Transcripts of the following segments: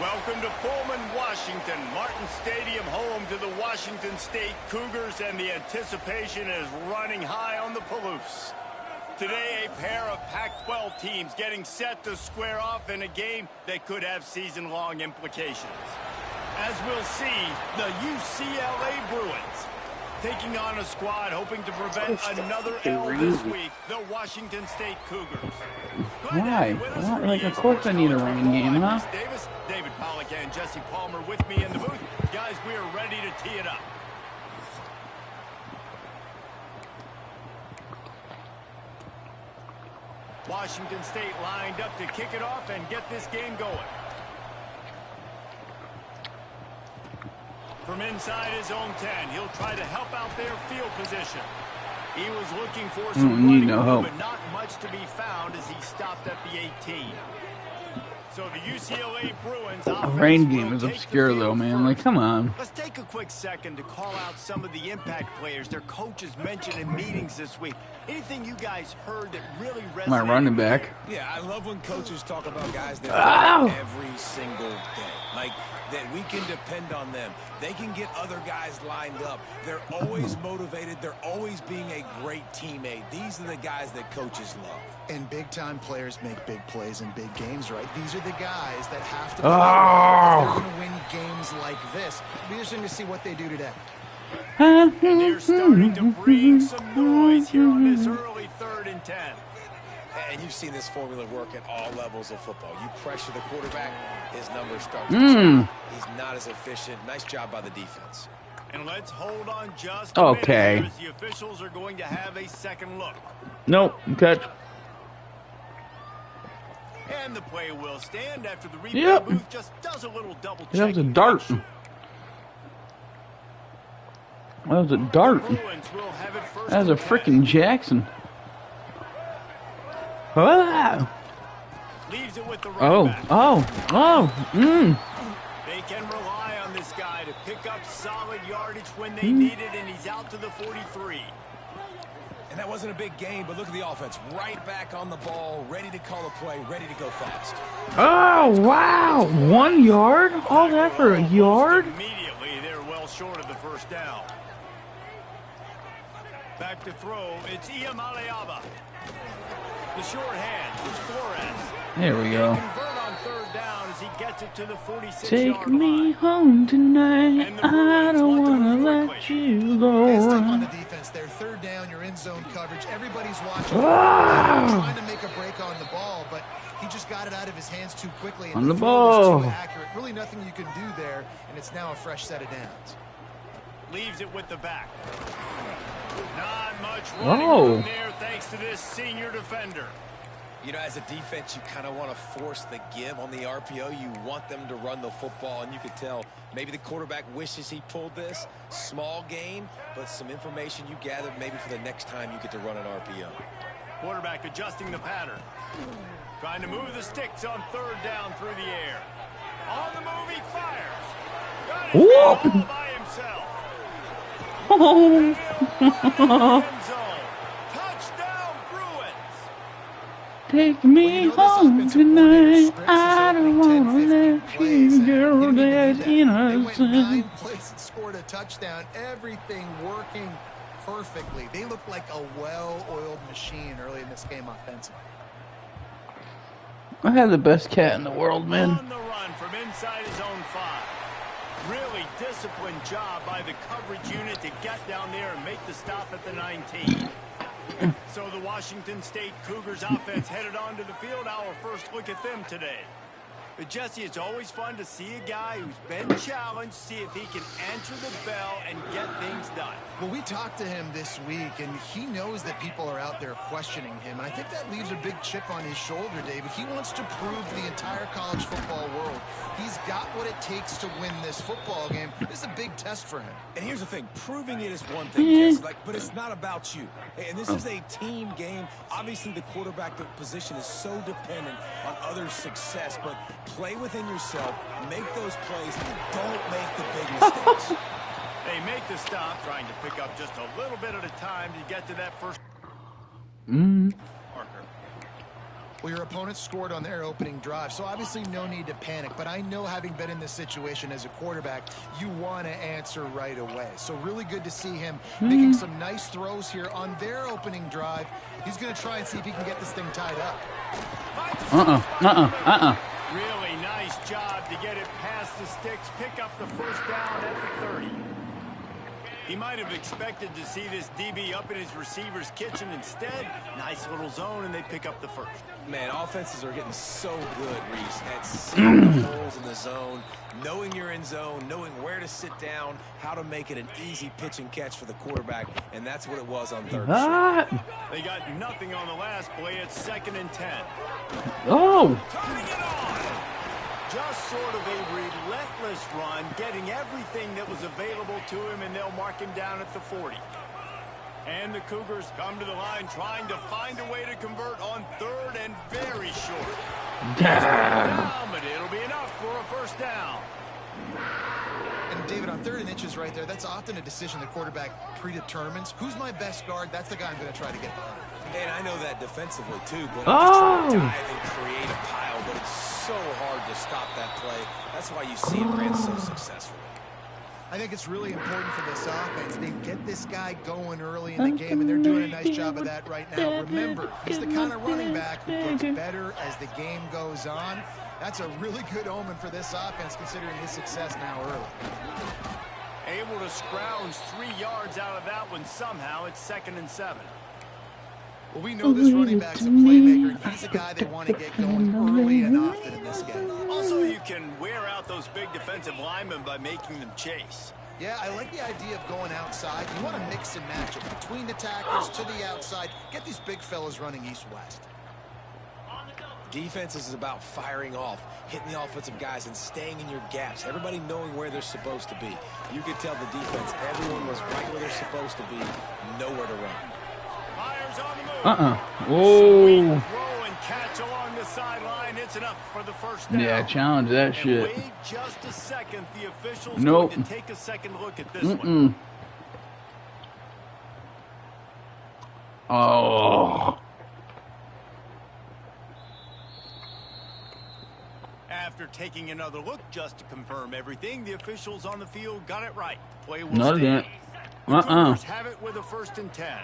Welcome to Pullman, Washington. Martin Stadium, home to the Washington State Cougars, and the anticipation is running high on the Palouse. Today, a pair of Pac-12 teams getting set to square off in a game that could have season-long implications. As we'll see, the UCLA Bruins taking on a squad hoping to prevent another L this week, the Washington State Cougars. Why? Like, of course I need a rain game, huh? David Pollock and Jesse Palmer with me in the booth. Guys, we are ready to tee it up. Washington State lined up to kick it off and get this game going. From inside his own 10, he'll try to help out their field position. He was looking for some running room, but not much to be found as he stopped at the 18. So the UCLA Bruins the rain game is obscure though, man. Like, come on. Let's take a quick second to call out some of the impact players their coaches mentioned in meetings this week. Anything you guys heard that really resonated? My running back. Yeah, I love when coaches talk about guys that play every single day. Like, that we can depend on them. They can get other guys lined up. They're always motivated. They're always being a great teammate. These are the guys that coaches love. And big-time players make big plays in big games, right? These are the guys that have to if they're going to win games like this. It'll be interesting to see what they do today. And they're starting to bring some noise here on this early 3rd and 10. And you've seen this formula work at all levels of football. You pressure the quarterback, his numbers start to change. He's not as efficient. Nice job by the defense. And let's hold on just a minute here as the officials are going to have a second look. Nope, catch. And the play will stand after the replay booth just does a little double check. That was a dart. That was a dart. That was a freaking Jackson. Leaves it with the running back. They can rely on this guy to pick up solid yardage when they need it, and he's out to the 43. And that wasn't a big gain, but look at the offense. Right back on the ball, ready to call a play, ready to go fast. Oh, wow. 1 yard? All that for a yard? Immediately, they're well short of the first down. Back to throw, it's Iamaleava. The short hand is Flores. There we go. Convert on 3rd down as he gets it to the 46-yard Take me home tonight. I don't want to let you go. On the defense there, 3rd down, you're in zone coverage. Everybody's watching. Trying to make a break on the ball, but he just got it out of his hands too quickly. And on the ball. Was too accurate. Really nothing you can do there, and it's now a fresh set of downs. Leaves it with the back. Not much running there thanks to this senior defender. You know, as a defense, you kind of want to force the give on the RPO. You want them to run the football, and you could tell maybe the quarterback wishes he pulled this. Small gain, but some information you gathered maybe for the next time you get to run an RPO. Quarterback adjusting the pattern. Trying to move the sticks on 3rd down through the air. On the move, he fires. Got his man all by himself. Touchdown, Bruins. Take me home tonight. I don't want to let you go. That's innocent. They went 9 plays and scored a touchdown. Everything working perfectly. They look like a well-oiled machine early in this game offensively. I have the best cat in the world, man. On the run from inside his own 5. Really disciplined job by the coverage unit to get down there and make the stop at the 19. So the Washington State Cougars offense headed onto the field. Our first look at them today. But Jesse, it's always fun to see a guy who's been challenged, see if he can answer the bell and get things done. Well, we talked to him this week, and he knows that people are out there questioning him. And I think that leaves a big chip on his shoulder, David. He wants to prove to the entire college football world he's got what it takes to win this football game. This is a big test for him. And here's the thing. Proving it is one thing, Jesse, but it's not about you. And this is a team game. Obviously, the quarterback position is so dependent on others' success, but play within yourself, make those plays, and don't make the big mistakes. They make the stop, trying to pick up just a little bit at a time to get to that first marker. Well, your opponent scored on their opening drive, so obviously no need to panic. But I know, having been in this situation as a quarterback, you want to answer right away. So really good to see him making some nice throws here on their opening drive. He's going to try and see if he can get this thing tied up. Really nice job to get it past the sticks, pick up the first down at the 30. He might have expected to see this DB up in his receiver's kitchen. Instead, nice little zone, and they pick up the first. Man, offenses are getting so good, Reese, at seeing the holes in the zone, knowing you're in zone, knowing where to sit down, how to make it an easy pitch and catch for the quarterback, and that's what it was on third and short. They got nothing on the last play. It's 2nd and 10. Oh! Turning it on! Just sort of a relentless run, getting everything that was available to him, and they'll mark him down at the 40. And the Cougars come to the line trying to find a way to convert on 3rd and very short. Down, but it'll be enough for a first down. And David, on 3rd and inches right there, that's often a decision the quarterback predetermines. Who's my best guard? That's the guy I'm going to try to get behind. And I know that defensively, too, but I'm just trying to dive and create a pile, but it's so hard to stop that play. That's why you see him ran so successfully. I think it's really important for this offense. They get this guy going early in the game, and they're doing a nice job of that right now. Remember, he's the kind of running back who gets better as the game goes on. That's a really good omen for this offense, considering his success now early. Able to scrounge 3 yards out of that one somehow. It's 2nd and 7. Well, we know this running back's a playmaker, and he's a guy they want to get going early and often in this game. Also, you can wear out those big defensive linemen by making them chase. Yeah, I like the idea of going outside. You want to mix and match it between the tackles to the outside. Get these big fellas running east-west. Defense is about firing off, hitting the offensive guys, and staying in your gaps. Everybody knowing where they're supposed to be. You could tell the defense, everyone was right where they're supposed to be, nowhere to run. Myers on the move. Oh. Sweet throw and catch along the sideline. It's enough for the first down. Yeah, challenge that And shit. wait just a second. The officials Nope. going to take a second look at this one. Oh. After taking another look just to confirm everything, the officials on the field got it right. Play will No, they stay. didn't. The Cougars have it with a 1st and 10.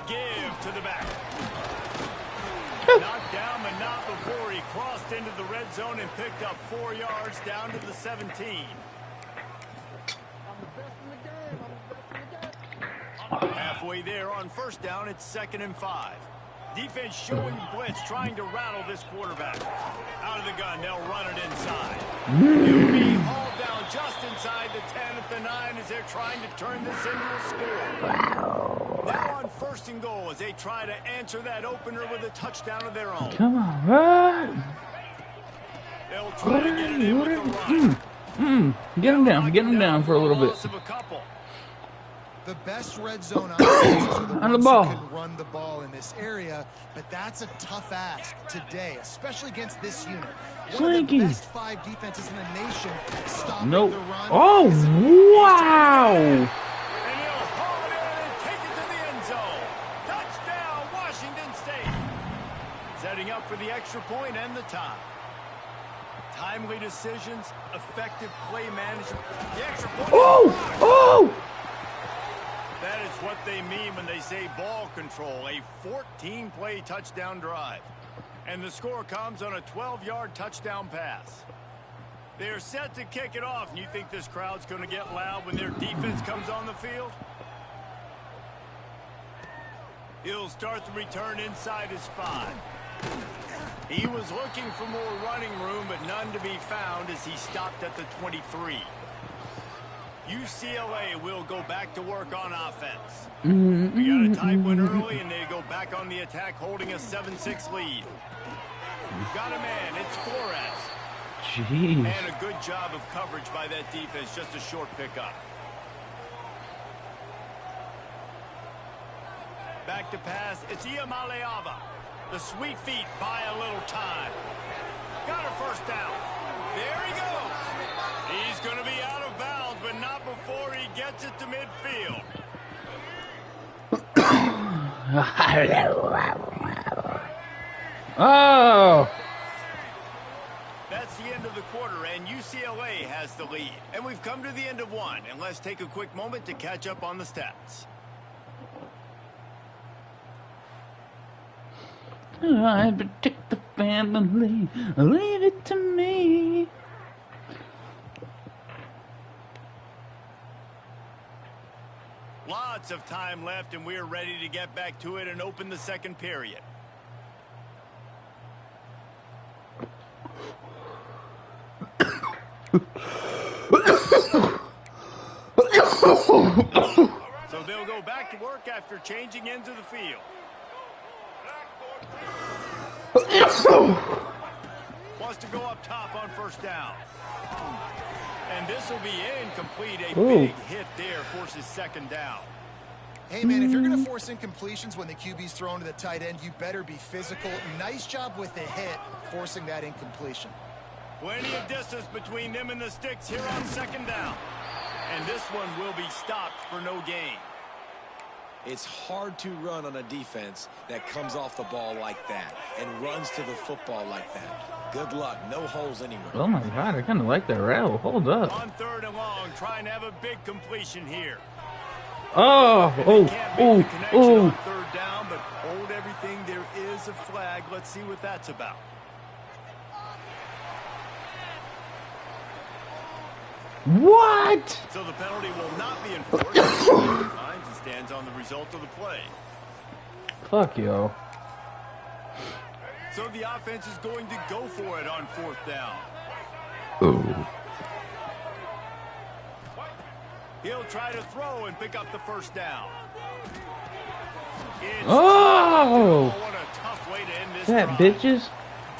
Give to the back. Knocked down, but not before he crossed into the red zone and picked up 4 yards down to the 17. Halfway there on first down, it's 2nd and 5. Defense showing blitz, trying to rattle this quarterback. Out of the gun, they'll run it inside. He'll be hauled down just inside the 10 at the 9 as they're trying to turn this into a score. Now on 1st and goal as they try to answer that opener with a touchdown of their own. Come on, run. They'll try to get it in with the run. Get him down for a little bit. Loss of a couple. The best red zone offenses are the On the ones ball. who can run the ball in this area, but that's a tough ask today, especially against this unit. One of Slinky. the best 5 defenses in the nation stopping Nope. the run. Oh, wow. And he'll haul it in and take it to the end zone. Touchdown, Washington State. Setting up for the extra point and the tie. Timely decisions, effective play management. The extra point. Oh. That is what they mean when they say ball control. A 14-play touchdown drive. And the score comes on a 12-yard touchdown pass. They're set to kick it off, and you think this crowd's going to get loud when their defense comes on the field? He'll start the return inside his 5. He was looking for more running room, but none to be found as he stopped at the 23. UCLA will go back to work on offense. We got a tight one early, and they go back on the attack, holding a 7-6 lead. Got a man. It's Flores. Jeez. And a good job of coverage by that defense. Just a short pickup. Back to pass. It's Iamaleava. The sweet feet buy a little time. Got a first down. There he goes. He's going to be out of bounds, but not before he gets it to midfield. Oh. That's the end of the quarter, and UCLA has the lead. And we've come to the end of one, and let's take a quick moment to catch up on the stats. I protect the family. Leave it to me. Lots of time left, and we're ready to get back to it and open the second period. So they'll go back to work after changing into the field. Wants to go up top on first down. And this will be incomplete. A big hit there forces second down. Hey, man, if you're going to force incompletions when the QB's thrown to the tight end, you better be physical. Nice job with the hit, forcing that incompletion. Plenty of distance between them and the sticks here on second down. And this one will be stopped for no gain. It's hard to run on a defense that comes off the ball like that and runs to the football like that. Good luck. No holes anywhere. Oh, my God. I kind of like that route. Hold up. On third and long, trying to have a big completion here. Oh, On third down, but hold everything. There is a flag. Let's see what that's about. What? So the penalty will not be enforced. Finds and stands on the result of the play. Fuck yo. So the offense is going to go for it on fourth down. Oh. He'll try to throw and pick up the first down. Oh! What a tough way to end this That drive. bitches.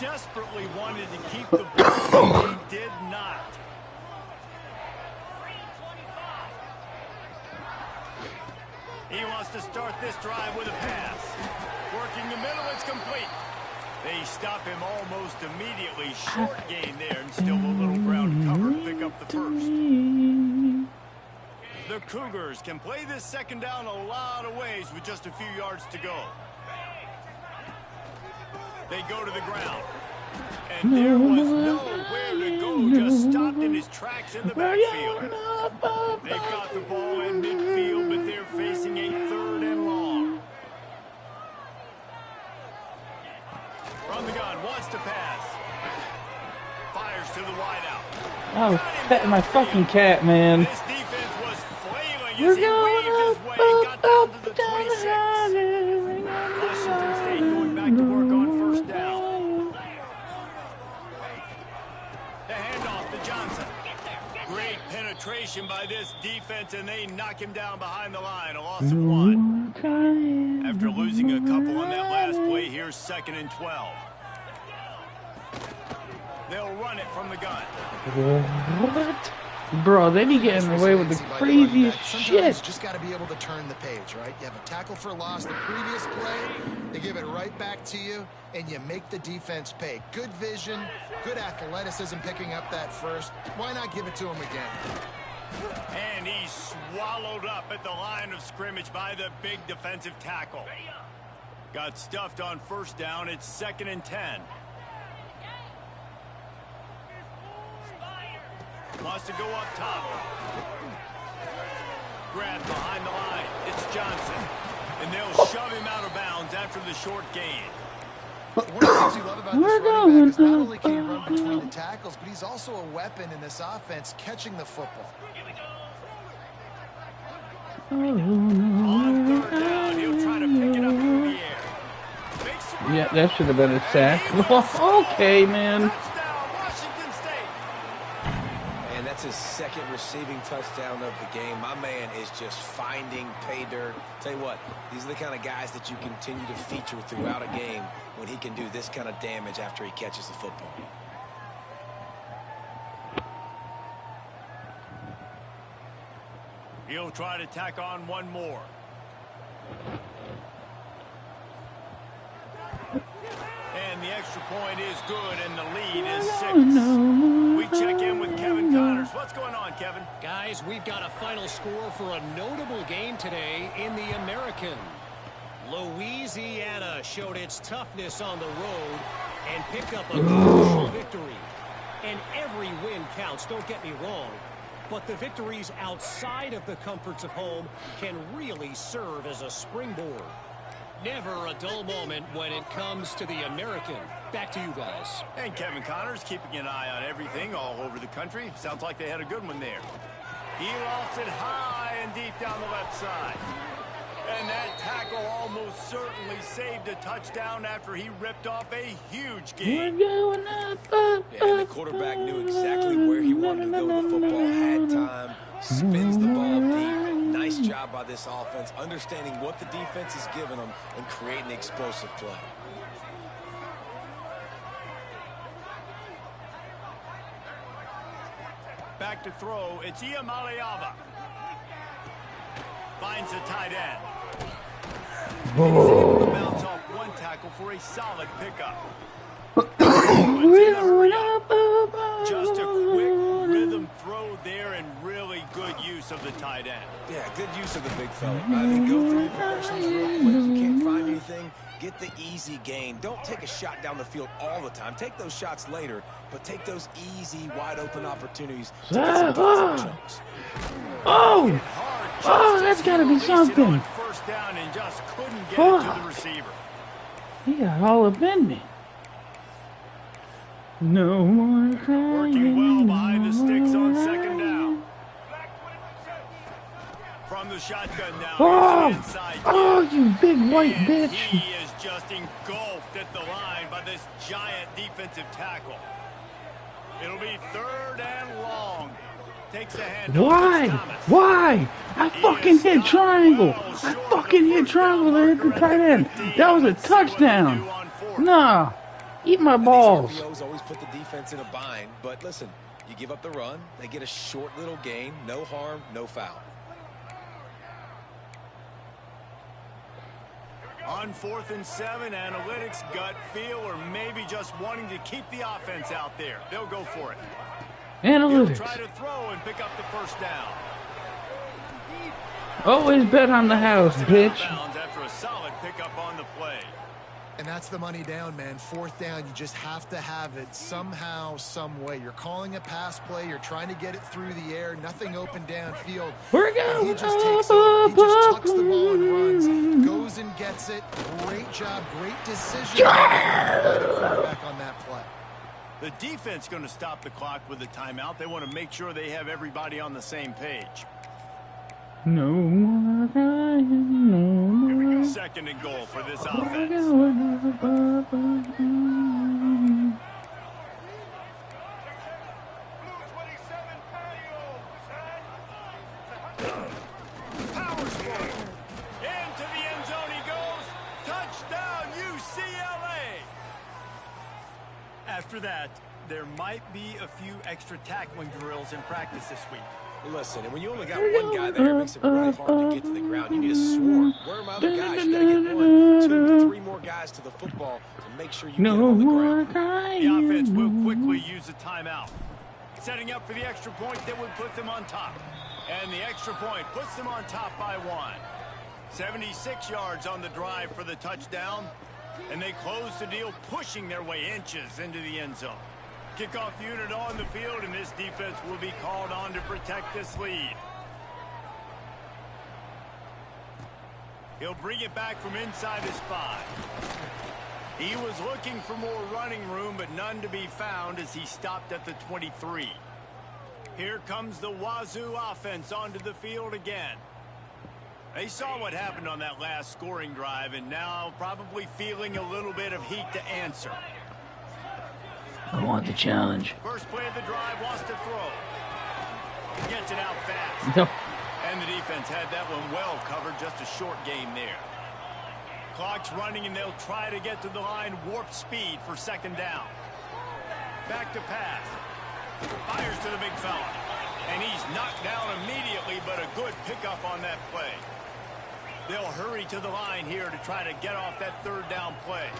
Desperately wanted to keep the ball. He did not. He wants to start this drive with a pass. Working the middle, it's complete. They stop him almost immediately. Short gain there, and still a little ground cover to pick up the first. The Cougars can play this second down a lot of ways with just a few yards to go. They go to the ground. And there was nowhere to go, just stopped in his tracks in the backfield. They've got the ball in midfield, but they're facing a third and long. From the gun, wants to pass. Fires to the wideout. I was petting my fucking cat, man. This defense was flailing as he weaved his way and got down to the 26. Washington State going back to work on first down. The handoff to Johnson. Great penetration by this defense, and they knock him down behind the line. A loss of 1. After losing a couple on that last play, here's 2nd and 12. They'll run it from the gun. What? Bro, they be getting away with the craziest Sometimes shit. you just got to be able to turn the page, right? You have a tackle for loss the previous play, they give it right back to you, and you make the defense pay. Good vision, good athleticism picking up that first. Why not give it to him again? And he's swallowed up at the line of scrimmage by the big defensive tackle. Got stuffed on first down. It's 2nd and 10. Wants to go up top. Grabbed behind the line. It's Johnson. And they'll shove him out of bounds after the short gain. One of the things you love about this running back is not only can he run between the tackles, but he's also a weapon in this offense, catching the football. On third down, he'll try to pick it up through the air. Yeah, that should have been a sack. Okay, man. Touchdown, Washington State. And that's his second receiving touchdown of the game. My man is just finding pay dirt. Tell you what, these are the kind of guys that you continue to feature throughout a game when he can do this kind of damage after he catches the football. He'll try to tack on one more. And the extra point is good, and the lead is 6. We check in with Kevin Connors. What's going on, Kevin? Guys, we've got a final score for a notable game today in the American. Louisiana showed its toughness on the road and picked up a crucial victory. And every win counts, don't get me wrong. But the victories outside of the comforts of home can really serve as a springboard. Never a dull moment when it comes to the American. Back to you guys. And Kevin Connors keeping an eye on everything all over the country. Sounds like they had a good one there. He lofts it high, man deep down the left side. And that tackle almost certainly saved a touchdown after he ripped off a huge gain. We're going up, Yeah, and the quarterback knew exactly where he wanted to go with the football, had time, spins the ball deep. Nice job by this offense, understanding what the defense is giving them and creating explosive play. Back to throw, it's Iamaleava. Finds a tight end. He's able to bounce off one tackle for a solid pickup. Just a quick rhythm throw there and really good use of the tight end. Yeah, good use of the big fella. I mean, go through your progressions real quick. You can't find anything, get the easy gain. Don't take a shot down the field all the time. Take those shots later, but take those easy, wide-open opportunities to get some decent chunks. Oh! Oh, that's got to be something. First down and just couldn't get it to the receiver. He got all up in me. No more crying. Working well behind the sticks on second down. From the shotgun now. Oh! Inside Oh, you big white and bitch. He is just engulfed at the line by this giant defensive tackle. It'll be third and long. Takes a hand. Why? Why? I fucking hit triangle. I fucking hit triangle and hit the tight end. That was a touchdown. Nah. Eat my balls. These RPOs always put the defense in a bind, but listen, you give up the run, they get a short little gain, no harm, no foul. On 4th and 7, analytics, gut feel, or maybe just wanting to keep the offense out there. They'll go for it. He'll Analytics. try to throw and pick up the first down. Always bet on the house, bitch. After a solid pickup on the play. And that's the money down, man. 4th down, you just have to have it somehow, some way. You're calling a pass play. You're trying to get it through the air. Nothing open downfield. We're going He just takes over. He just tucks the ball and runs. Goes and gets it. Great job. Great decision. By the quarterback on that play. The defense going to stop the clock with a timeout. They want to make sure they have everybody on the same page. No more crying, no more. Second and goal for this offense. Powers for it. Into the end zone he goes. Touchdown, UCLA. After that, there might be a few extra tackling drills in practice this week. Listen, and when you only got one guy there, it makes it really hard to get to the ground. You need a swarm. Where are my other guys? You got to get 1, 2 to 3 more guys to the football to make sure you get them on the ground. The offense will quickly use a timeout. Setting up for the extra point that would put them on top. And the extra point puts them on top by 1. 76 yards on the drive for the touchdown. And they close the deal, pushing their way inches into the end zone. Kickoff unit on the field, and this defense will be called on to protect this lead. He'll bring it back from inside his 5. He was looking for more running room, but none to be found as he stopped at the 23. Here comes the Wazoo offense onto the field again. They saw what happened on that last scoring drive, and now probably feeling a little bit of heat to answer. I want the challenge. First play of the drive, wants to throw. Gets it out fast. No. And the defense had that one well covered, just a short game there. Clock's running, and they'll try to get to the line, warp speed for second down. Back to pass. Fires to the big fella. And he's knocked down immediately, but a good pickup on that play. They'll hurry to the line here to try to get off that third down play.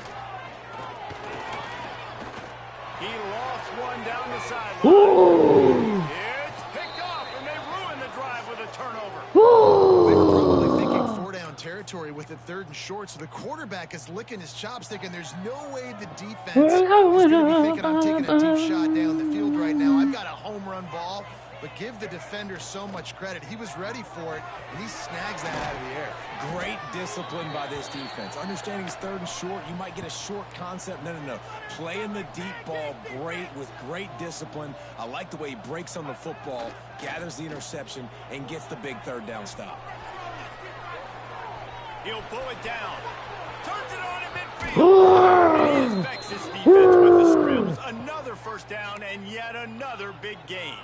He lost one down the sideline. Ooh. It's picked off, and they ruin the drive with a turnover. They were probably thinking 4-down territory with it 3rd and short, so the quarterback is licking his chops thinking there's no way the defense is going to be thinking I'm taking a deep shot down the field right now. I've got a home run ball, but give the defender so much credit. He was ready for it, and he snags that out of the air. Great discipline by this defense. Understanding it's 3rd and short, you might get a short concept. No. Playing the deep ball with great discipline. I like the way he breaks on the football, gathers the interception, and gets the big 3rd down stop. He'll pull it down. Turns it on in midfield. He affects his defense with the scrims. Another 1st down and yet another big gain.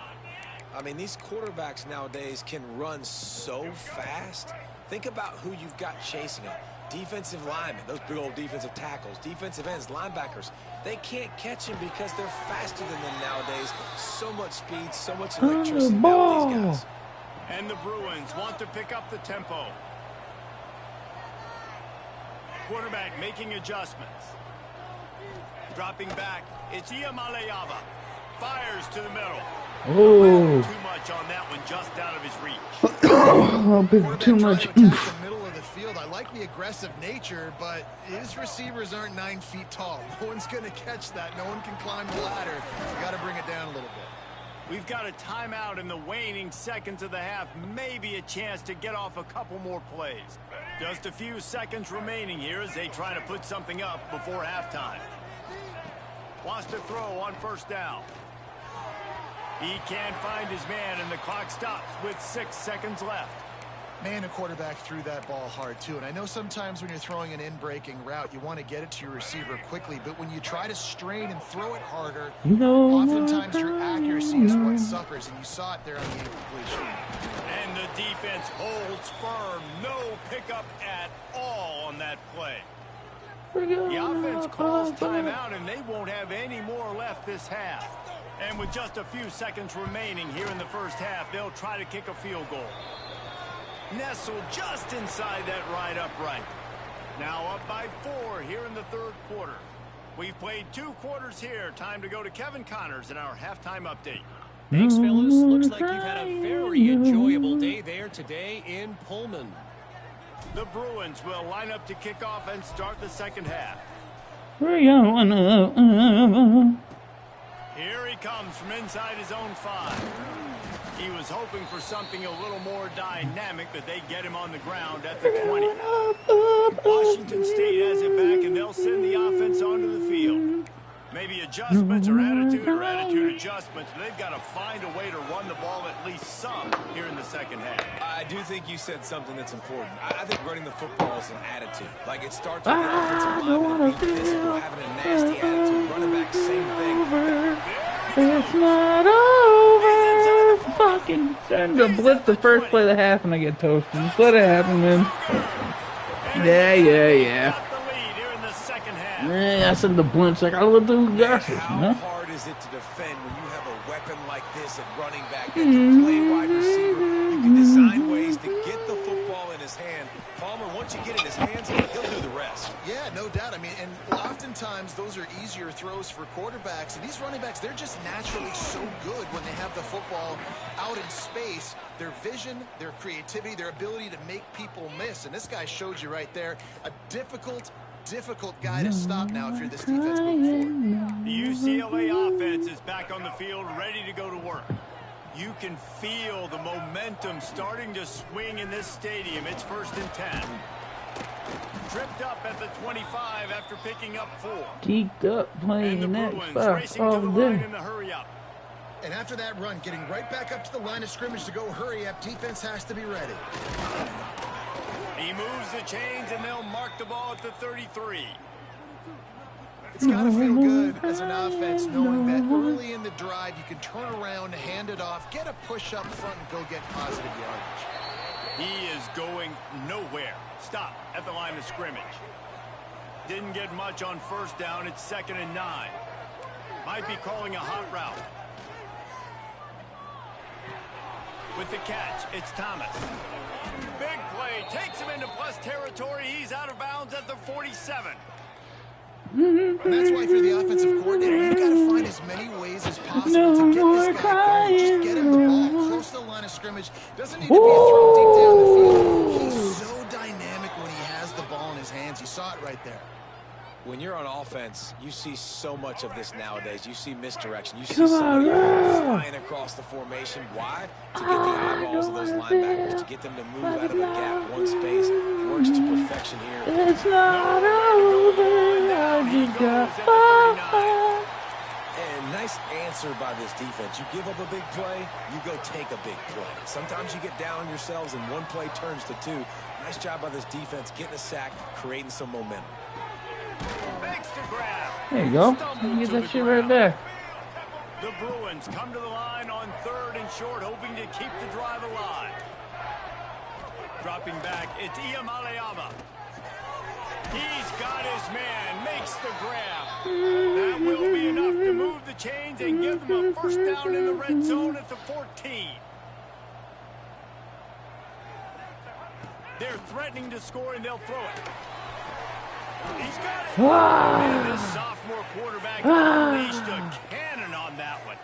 I mean, these quarterbacks nowadays can run so fast. Think about who you've got chasing them. Defensive linemen, those big old defensive tackles, defensive ends, linebackers. They can't catch him because they're faster than them nowadays. So much speed, so much electricity about these guys. And the Bruins want to pick up the tempo. Quarterback making adjustments. Dropping back, it's Iamaleava. Fires to the middle. Oh. Too much on that one, just out of his reach. A bit too much. The middle of the field. I like the aggressive nature, but his receivers aren't 9 feet tall. No one's going to catch that. No one can climb the ladder. You got to bring it down a little bit. We've got a timeout in the waning seconds of the half. Maybe a chance to get off a couple more plays. Just a few seconds remaining here as they try to put something up before halftime. Wants to throw on 1st down. He can't find his man, and the clock stops with 6 seconds left. Man, the quarterback threw that ball hard, too. And I know sometimes when you're throwing an in-breaking route, you want to get it to your receiver quickly. But when you try to strain and throw it harder, oftentimes your accuracy is what suffers. And you saw it there on the incompletion. And the defense holds firm. No pickup at all on that play. The offense calls timeout, and they won't have any more left this half. And with just a few seconds remaining here in the 1st half, they'll try to kick a field goal. Nestled just inside that right upright. Now up by 4 here in the 3rd quarter. We've played 2 quarters here. Time to go to Kevin Connors in our halftime update. Thanks, fellas. Looks like you've had a very enjoyable day there today in Pullman. The Bruins will line up to kick off and start the 2nd half. Here he comes from inside his own 5. He was hoping for something a little more dynamic, but they get him on the ground at the 20. Washington State has it back, and they'll send the offense onto the field. Maybe adjustments or attitude adjustments, but they've got to find a way to run the ball at least some here in the 2nd half. I do think you said something that's important. I think running the football is an attitude. Like, it starts with the offensive lineman being physical, having a nasty attitude. Running back, same thing. It's not over. Fucking send a blitz the 1st play of the half and I get toasted. Just let it happen, man. Yeah. I said the blitz. Like, I love those guys. How hard is it to defend when you have a weapon like this at running back that can play wide receiver? You can design ways to get the football in his hand. Palmer, once you get it in his hands, he'll do the rest. Yeah, no doubt. I mean, and oftentimes those are easier throws for quarterbacks. And these running backs, they're just naturally so good when they have the football out in space. Their vision, their creativity, their ability to make people miss. And this guy showed you right there a difficult guy to stop now if you're this defense moving forward. The UCLA offense is back on the field, ready to go to work. You can feel the momentum starting to swing in this stadium. It's 1st and 10. Tripped up at the 25 after picking up 4. Geeked up playing and the that Bruins stuff racing all to the line day. in the hurry up. And after that run, getting right back up to the line of scrimmage to go hurry up, defense has to be ready. He moves the chains, and they'll mark the ball at the 33. It's got to feel good as an offense knowing that early in the drive you can turn around, hand it off, get a push up front, and go get positive yardage. He is going nowhere. Stop at the line of scrimmage. Didn't get much on 1st down. It's 2nd and 9. Might be calling a hot route. With the catch, it's Thomas. Big play, takes him into plus territory. He's out of bounds at the 47. And that's why if you're the offensive coordinator, you've got to find as many ways as possible to get this guy going. Just get him the ball close to the line of scrimmage. Doesn't need to be a throw deep down the field. He's so dynamic when he has the ball in his hands. You saw it right there. When you're on offense, you see so much of this nowadays. You see misdirection. You see somebody flying across the formation. Why? To get the eyeballs of those linebackers, to get them to move out of a gap. One space works to It's not over. I just got far. And nice answer by this defense. You give up a big play, you go take a big play. Sometimes you get down on yourselves and one play turns to two. Nice job by this defense getting a sack, creating some momentum. There you go. You get that shit right there. The Bruins come to the line on 3rd and short, hoping to keep the drive alive. Dropping back, it's Iamaleava. He's got his man, makes the grab. That will be enough to move the chains and give them a first down in the red zone at the 14. They're threatening to score, and they'll throw it. He's got it. And this sophomore quarterback unleashed a cannon on that one.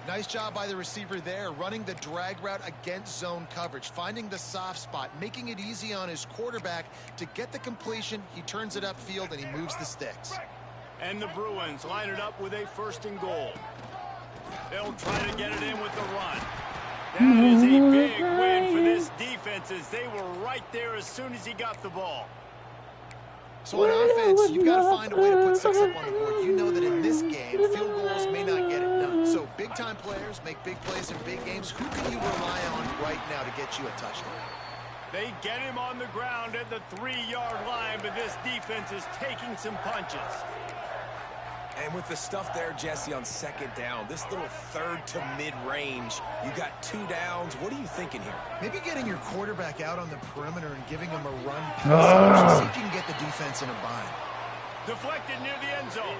Nice job by the receiver there, running the drag route against zone coverage, finding the soft spot, making it easy on his quarterback to get the completion. He turns it upfield, and he moves the sticks. And the Bruins line it up with a 1st and goal. They'll try to get it in with the run. That is a big win for this defense, as they were right there as soon as he got the ball. So on offense, you've got to find a way to put 6 up on the board. You know that in this game, field goals may not get it done. So big-time players make big plays in big games. Who can you rely on right now to get you a touchdown? They get him on the ground at the 3-yard line, but this defense is taking some punches. And with the stuff there, Jesse, on 2nd down, this little 3rd to mid-range, you got 2 downs. What are you thinking here? Maybe getting your quarterback out on the perimeter and giving him a run pass. See if you can get the defense in a bind. Deflected near the end zone.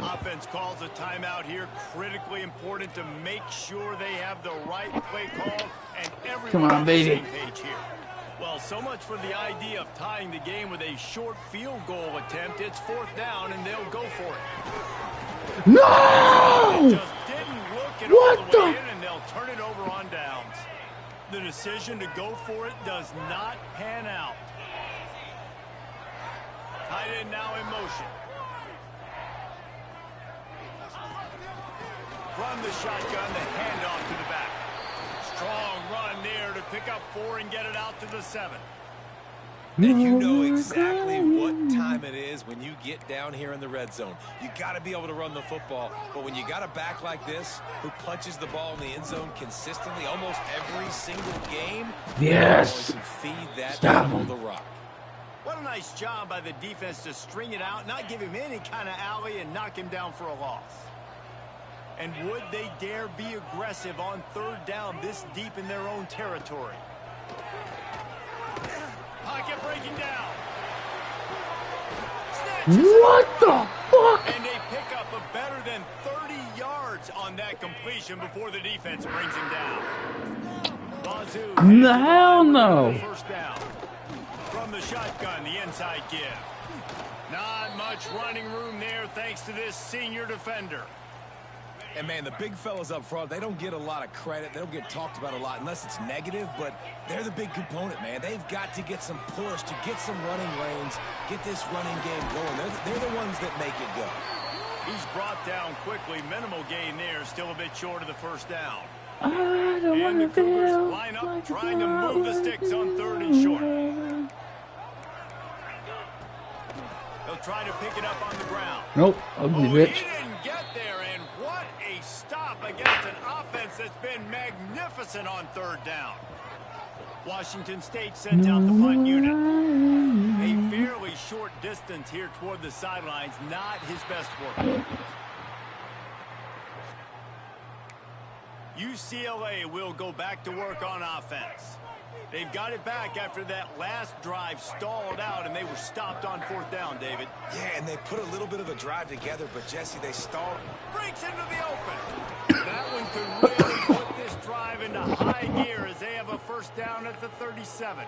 Offense calls a timeout here. Critically important to make sure they have the right play call and everyone on the same page here. Well, so much for the idea of tying the game with a short field goal attempt. It's 4th down, and they'll go for it. No! They just didn't look it all the way in, and they'll turn it over on downs. The decision to go for it does not pan out. Tight end now in motion. From the shotgun, the handoff to the back. Strong run there to pick up 4 and get it out to the 7. And you know exactly what time it is when you get down here in the red zone. You got to be able to run the football, but when you got a back like this who punches the ball in the end zone consistently almost every single game, yes, you feed that stop to the rock. What a nice job by the defense to string it out, not give him any kind of alley, and knock him down for a loss. And would they dare be aggressive on 3rd down this deep in their own territory? Pocket breaking down. What the fuck? And they pick up a better than 30 yards on that completion before the defense brings him down. Wazoo. The hell no. First down. From the shotgun, the inside give. Not much running room there thanks to this senior defender. And, man, the big fellas up front, they don't get a lot of credit. They don't get talked about a lot unless it's negative, but they're the big component, man. They've got to get some push, to get some running lanes, get this running game going. They're the ones that make it go. He's brought down quickly. Minimal gain there, still a bit short of the first down. I don't And the want Cougars to line up, trying to move the sticks on 3rd and short. They'll try to pick it up on the ground. Nope, ugly bitch. He didn't get there, and what a stop against an offense that's been magnificent on 3rd down. Washington State sends out the punt unit. A fairly short distance here toward the sidelines, not his best work. UCLA will go back to work on offense. They've got it back after that last drive stalled out, and they were stopped on 4th down, David. Yeah, and they put a little bit of a drive together, but, Jesse, they stalled. Breaks into the open. That one could really put this drive into high gear as they have a first down at the 37.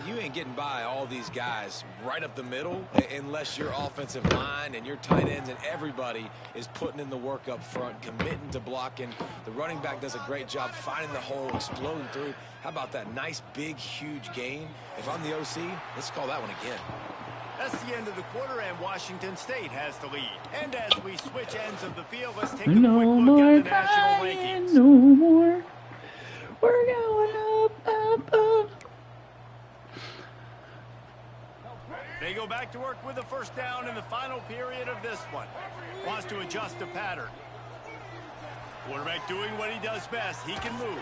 You ain't getting by all these guys right up the middle unless your offensive line and your tight ends and everybody is putting in the work up front, committing to blocking. The running back does a great job finding the hole, exploding through. How about that nice, big, huge gain? If I'm the OC, let's call that one again. That's the end of the quarter, and Washington State has the lead. And as we switch ends of the field, let's take a quick look at the national rankings. No more. We're going up, up, up. They go back to work with the first down in the final period of this one. Wants to adjust the pattern. Quarterback doing what he does best. He can move.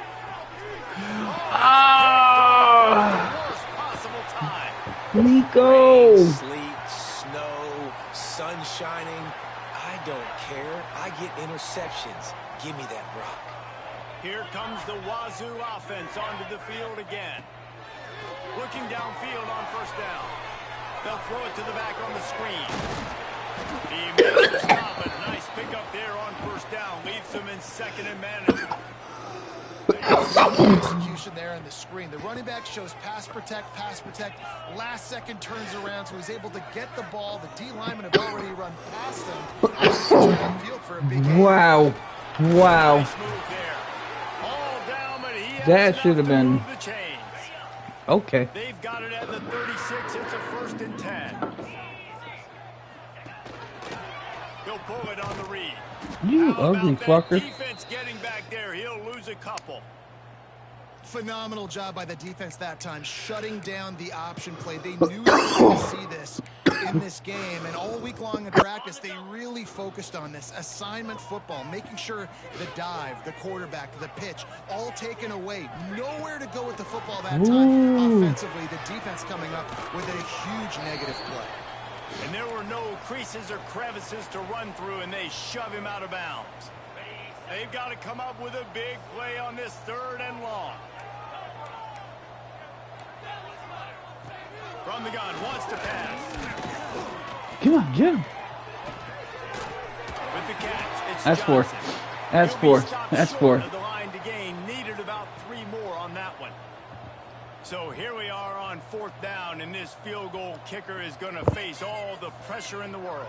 Worst possible time. Nico. Sleet, snow, sun shining. I don't care. I get interceptions. Give me that rock. Here comes the Wazoo offense onto the field again. Looking downfield on first down. They'll throw it to the back on the screen. He makes the stop, but a nice pickup there on first down. Leaves them in second and manageable. Execution there on the screen. The running back shows pass protect. Last second turns around, so he's able to get the ball. The D linemen have already run past him. Field for a big game. Wow. Wow. Nice move there. All down, but he has That enough should have to been- move the chains. Okay. They've got it at the 36. It's a 1st and 10. He'll pull it on the read. You How ugly about that fucker. defense getting back there? He'll lose a couple. Phenomenal job by the defense that time, shutting down the option play. They knew they were going to see this in this game, and all week long in practice, they really focused on this assignment football, making sure the dive, the quarterback, the pitch, all taken away. Nowhere to go with the football that time. Ooh. Offensively, the defense coming up with a huge negative play. And there were no creases or crevices to run through, and they shove him out of bounds. They've got to come up with a big play on this 3rd and long. From the gun, wants to pass. Come on, get him. With the catch, it's That's 4. Johnson. That's He'll be 4. stopped That's short 4. of the line to gain. Needed about 3 more on that one. So here we are on 4th down, and this field goal kicker is going to face all the pressure in the world.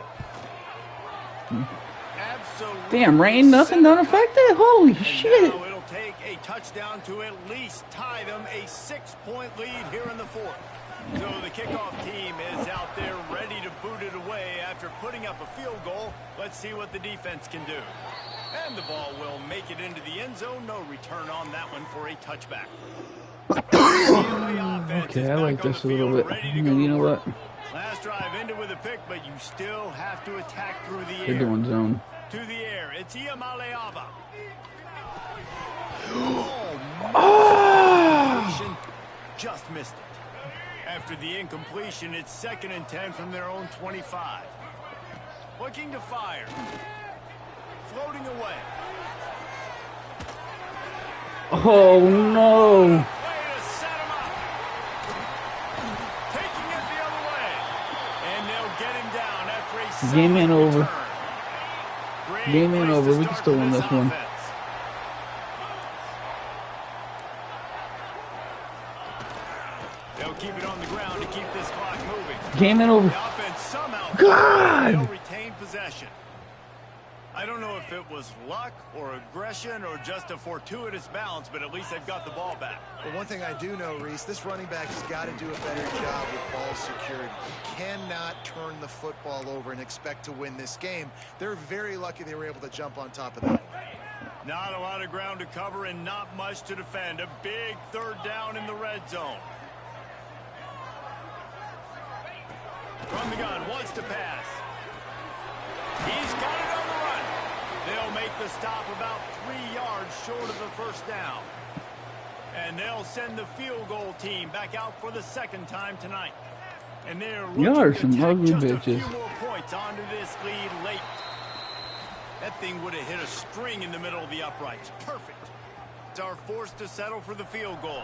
Absolutely. Damn, rain, nothing done affect it? Holy And shit. now it'll take a touchdown to at least tie them a 6-point lead here in the 4th. So the kickoff team is out there ready to boot it away after putting up a field goal. Let's see what the defense can do. And the ball will make it into the end zone. No return on that one for a touchback. Okay, I like this a little bit. You know what? Last drive ended with a pick, but you still have to attack through the They're air. doing zone. To the air, it's Iamaleava. Oh! Just missed it. After the incompletion, it's 2nd and 10 from their own 25. Looking to fire. Floating away. Oh no! Way to set him up. Taking it the other way. And they'll get him down after a Game ain't solid over. return. Great Game ain't place over. to We can start still for win this one. offense. They'll keep it on the ground to keep this clock moving. Game ain't over. The offense somehow God! they'll retain possession. I don't know if it was luck or aggression or just a fortuitous bounce, but at least they've got the ball back. But one thing I do know, Reese, this running back has got to do a better job with ball security. He cannot turn the football over and expect to win this game. They're very lucky they were able to jump on top of that. Not a lot of ground to cover and not much to defend. A big 3rd down in the red zone. From the gun, wants to pass. He's got it on the run. They'll make the stop about 3 yards short of the first down. And they'll send the field goal team back out for the 2nd time tonight. And they're Y'all are looking to some tack ugly just a bitches. few more points onto this lead late. That thing would have hit a string in the middle of the uprights. Perfect. Are forced to settle for the field goal.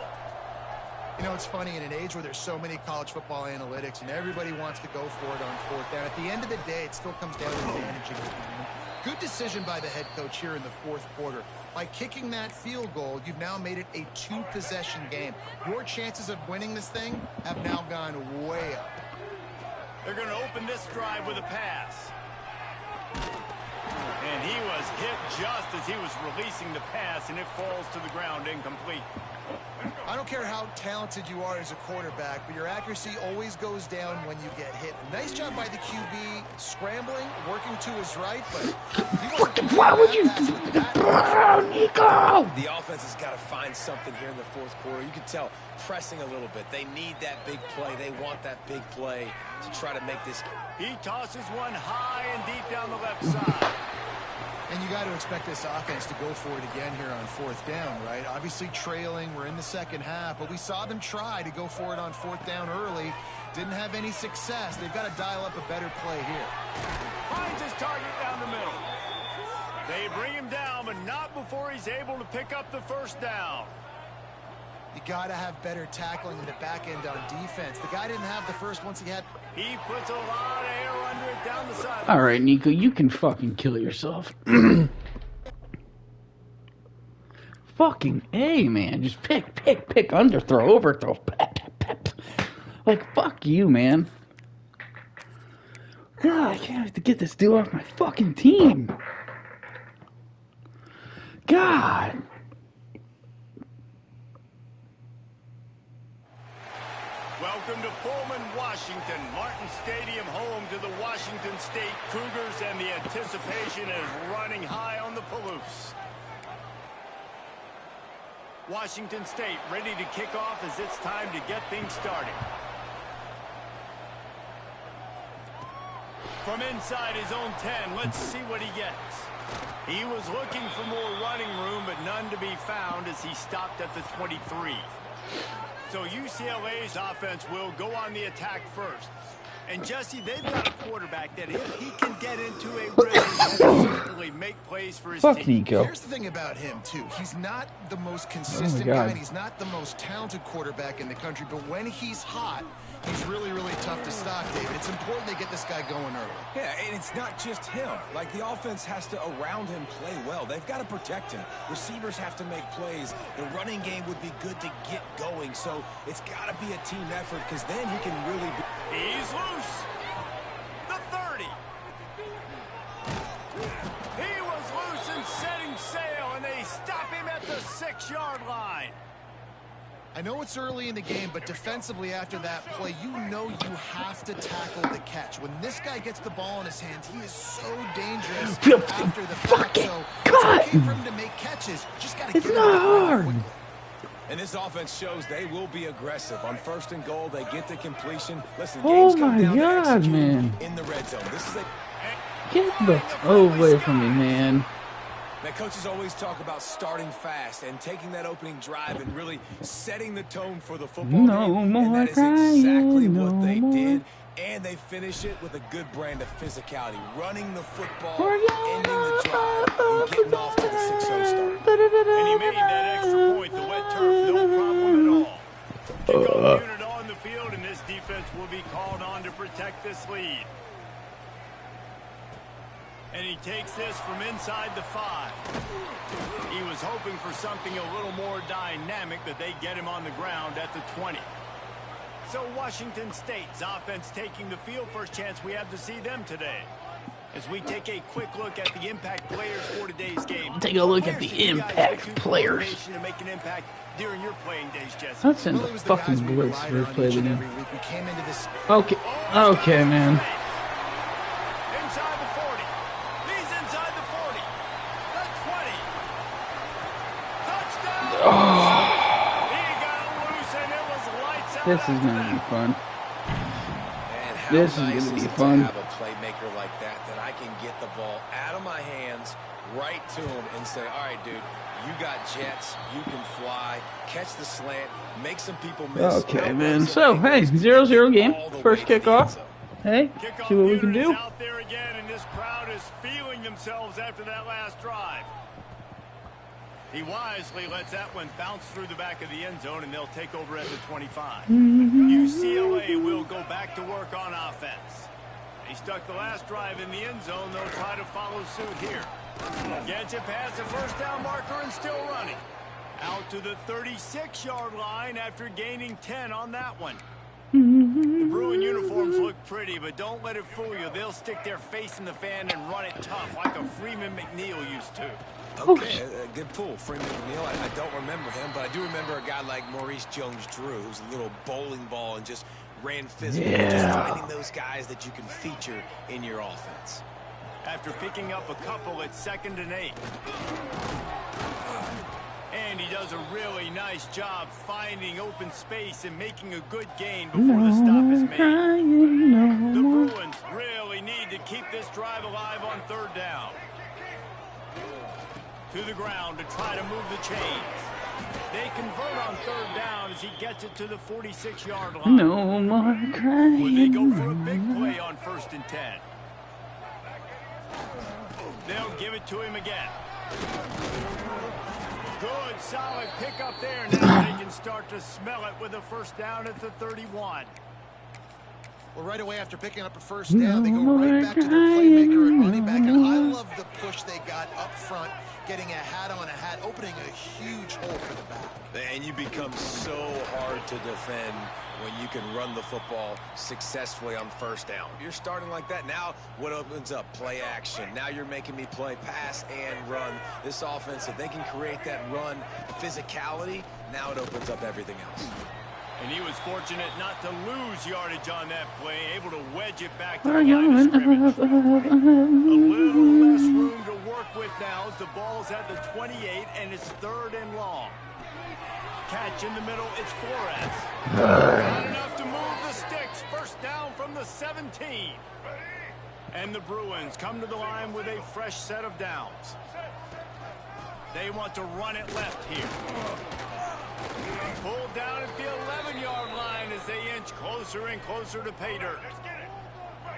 You know, it's funny, in an age where there's so many college football analytics and everybody wants to go for it on 4th down, at the end of the day, it still comes down to managing the game. Good decision by the head coach here in the 4th quarter. By kicking that field goal, you've now made it a 2-possession game. Your chances of winning this thing have now gone way up. They're going to open this drive with a pass. And he was hit just as he was releasing the pass, and it falls to the ground incomplete. I don't care how talented you are as a quarterback, but your accuracy always goes down when you get hit. Nice job by the QB, scrambling, working to his right, but why would you? Oh, Nico! The offense has got to find something here in the fourth quarter. You can tell pressing a little bit. They need that big play. They want that big play to try to make this. He tosses one high and deep down the left side. And you got to expect this offense to go for it again here on fourth down, right? Obviously trailing, we're in the second half, but we saw them try to go for it on fourth down early. Didn't have any success. They've got to dial up a better play here. Finds his target down the middle. They bring him down, but not before he's able to pick up the first down. You got to have better tackling in the back end on defense. The guy didn't have the first once he had. He puts a lot of air under it down the side. All right, Nico, you can fucking kill yourself. Fucking A, man. Just pick, underthrow, overthrow. Like, fuck you, man. God, I can't have to get this dude off my fucking team. God. Welcome to Pullman, Washington. Martin Stadium, home to the Washington State Cougars, and the anticipation is running high on the Palouse. Washington State ready to kick off as it's time to get things started. From inside his own 10, let's see what he gets. He was looking for more running room, but none to be found as he stopped at the 23. So UCLA's offense will go on the attack first. And Jesse, they've got a quarterback that if he can get into a rhythm, he'll certainly make plays for his Fuck team. Nico. Here's the thing about him, too. He's not the most consistent guy, and he's not the most talented quarterback in the country, but when he's hot, he's really, really tough to stop, David. It's important they get this guy going early. Yeah, and it's not just him. Like, the offense has to, around him, play well. They've got to protect him. Receivers have to make plays. The running game would be good to get going, so it's got to be a team effort, because then he can really be... He's loose. The 30. He was loose and setting sail, and they stop him at the 6-yard line. I know it's early in the game, but defensively after that play, you know you have to tackle the catch. When this guy gets the ball in his hands, he is so dangerous after the fact. So it's okay for him to make catches. Just got to get him not hard. quickly. And this offense shows they will be aggressive. On 1st and goal, they get the completion. Listen, Oh games come my down to God, executing man. in the red zone. This is a... Get the away from me, man. Now, coaches always talk about starting fast and taking that opening drive and really setting the tone for the football game. And that is exactly what they did. And they finish it with a good brand of physicality. Running the football, ending the drive, and getting off to the 6-0 start. And he made that extra point, the wet turf, no problem at all. Kickoff unit on the field, and this defense will be called on to protect this lead. And he takes this from inside the 5. He was hoping for something a little more dynamic, but they get him on the ground at the 20. So Washington State's offense taking the field. First chance we have to see them today. As we take a quick look at the impact players for today's game. Take a look at the impact players. To make an impact during your playing days, Jesse. Let's send Well, the it was the fucking guys we blitz relied for on play each the and game. every week. We came into this. Okay, okay, man. Inside the 40. He's inside the 40. The 20. Touchdown! He got loose and it was lights out. This is gonna be fun. Man, how This is nice gonna be it fun. to have a playmaker like that I can get the ball out of my hands right to him and say, all right, dude, you got jets, you can fly, catch the slant, make some people miss. Okay, man. So, hey, 0-0 game. First kickoff. Hey, see what we can do. Out there again, and this crowd is feeling themselves after that last drive. He wisely lets that one bounce through the back of the end zone, and they'll take over at the 25. UCLA will go back to work on offense. He stuck the last drive in the end zone. They'll try to follow suit here. Gets it past the first down marker and still running. Out to the 36-yard line after gaining 10 on that one. The Bruin uniforms look pretty, but don't let it fool you. They'll stick their face in the fan and run it tough like a Freeman McNeil used to. Okay, good pull. Freeman McNeil, I don't remember him, but I do remember a guy like Maurice Jones-Drew, who's a little bowling ball and just ran physical. Yeah. Just finding those guys that you can feature in your offense. After picking up a couple at 2nd and 8. And he does a really nice job finding open space and making a good gain before the stop is made. The Bruins really need to keep this drive alive on 3rd down. To the ground to try to move the chains. They convert on 3rd down as he gets it to the 46-yard line. No more crying. Would they go for a big play on 1st and 10? They'll give it to him again. Good, solid pickup there. Now they can start to smell it with a 1st down at the 31. Well, right away after picking up a 1st down, they go right back to their playmaker at running back. And I love the push they got up front, getting a hat on a hat, opening a huge hole for the back. And you become so hard to defend when you can run the football successfully on 1st down. You're starting like that. Now what opens up? Play action. Now you're making me play pass and run. This offense, if they can create that run physicality, now it opens up everything else. And he was fortunate not to lose yardage on that play, able to wedge it back to the line of scrimmage. A little less room to work with now as the ball's at the 28 and it's 3rd and long. Catch in the middle, it's Flores. Not enough to move the sticks. 1st down from the 17. And the Bruins come to the line with a fresh set of downs. They want to run it left here. Pulled down at the 11-yard line as they inch closer and closer to pay dirt.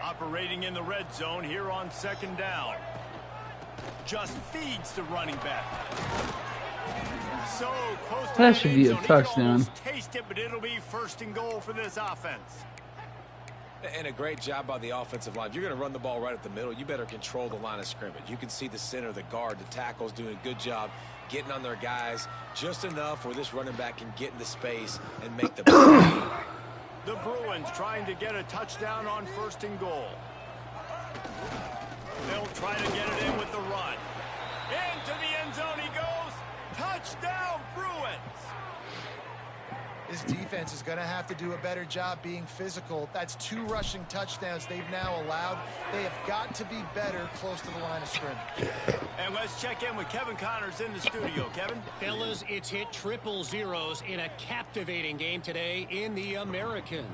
Operating in the red zone here on 2nd down. Just feeds the running back. So close to that should be a touchdown. He can almost taste it, but it'll be 1st and goal for this offense. And a great job by the offensive line. If you're going to run the ball right at the middle, you better control the line of scrimmage. You can see the center, the guard, the tackles doing a good job getting on their guys just enough where this running back can get into space and make the play. The Bruins trying to get a touchdown on 1st and goal. They'll try to get it in with the run. Into the end zone he goes. Touchdown, Bruins. This defense is going to have to do a better job being physical. That's 2 rushing touchdowns they've now allowed. They have got to be better close to the line of scrimmage. And let's check in with Kevin Connors in the studio. Kevin? Fellas, it's hit 000 in a captivating game today in the American.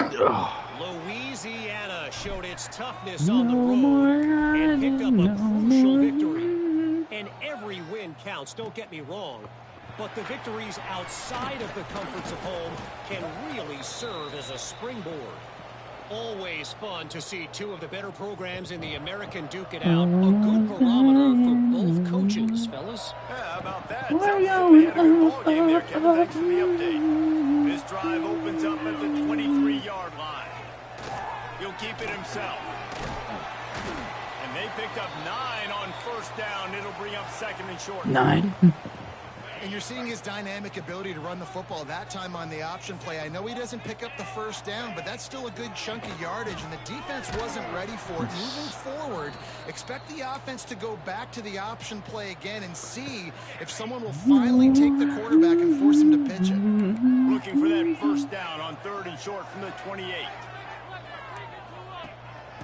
Louisiana showed its toughness on the road and picked up a crucial victory. And every win counts, don't get me wrong. But the victories outside of the comforts of home can really serve as a springboard. Always fun to see 2 of the better programs in the American duke it out. A good barometer for both coaches, fellas. Yeah, how about that? Sounds like they had a good ball game there, Kevin. Thanks for the update. This drive opens up at the 23-yard line. He'll keep it himself. And they picked up 9 on 1st down. It'll bring up 2nd and short. 9. And you're seeing his dynamic ability to run the football, that time on the option play. I know he doesn't pick up the 1st down, but that's still a good chunk of yardage, and the defense wasn't ready for it. Moving forward, expect the offense to go back to the option play again and see if someone will finally take the quarterback and force him to pitch it. Looking for that 1st down on 3rd and short from the 28.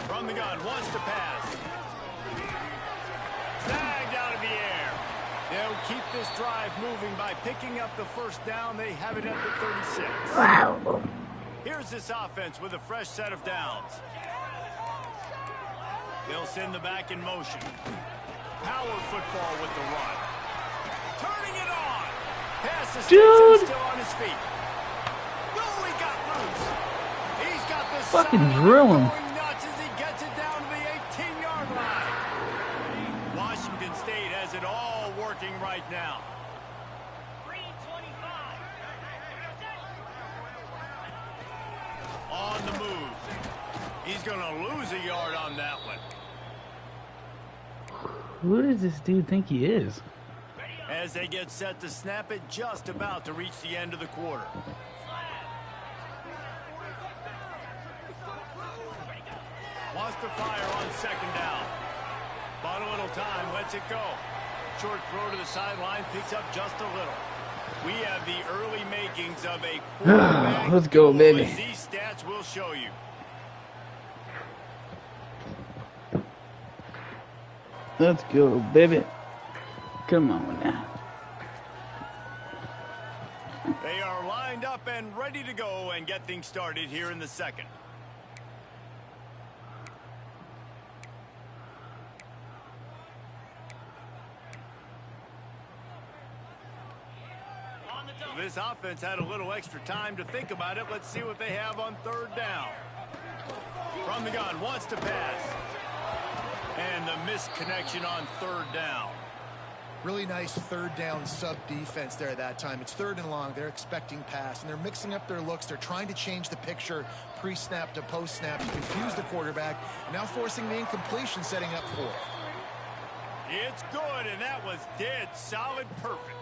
From the gun, wants to pass. Snagged out of the air. They'll keep this drive moving by picking up the 1st down. They have it at the 36. Wow. Here's this offense with a fresh set of downs. They'll send the back in motion. Power football with the run. Turning it on. Pass the sticks, still on his feet. Oh, he got loose. He's got the fucking drill him. going nuts as he gets it down to the 18-yard line. Washington State has it all working right now. On the move. He's going to lose a yard on that one. Who does this dude think he is? As they get set to snap it, just about to reach the end of the quarter. Wants to fire on 2nd down. Bought a little time, lets it go. short throw to the sideline, picks up just a little. We have the early makings of a quarterback. Let's go, baby. These stats will show you. Let's go, baby. Come on now. They are lined up and ready to go and get things started here in the second. This offense had a little extra time to think about it. Let's see what they have on third down. From the gun, wants to pass. And the misconnection on third down. Really nice third down sub defense there that time. It's third and long. They're expecting pass, and they're mixing up their looks. They're trying to change the picture pre-snap to post-snap to confuse the quarterback, and now forcing the incompletion, setting up fourth. It's good, and that was dead solid perfect.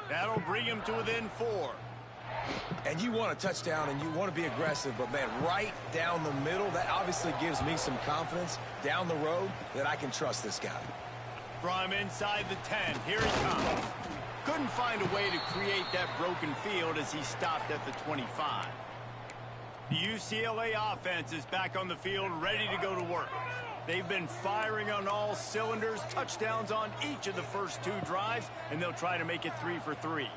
That'll bring him to within 4. And you want a touchdown and you want to be aggressive, but man, right down the middle, that obviously gives me some confidence down the road that I can trust this guy. From inside the 10, here he comes. Couldn't find a way to create that broken field as he stopped at the 25. The UCLA offense is back on the field, ready to go to work. They've been firing on all cylinders, touchdowns on each of the first 2 drives, and they'll try to make it 3 for 3.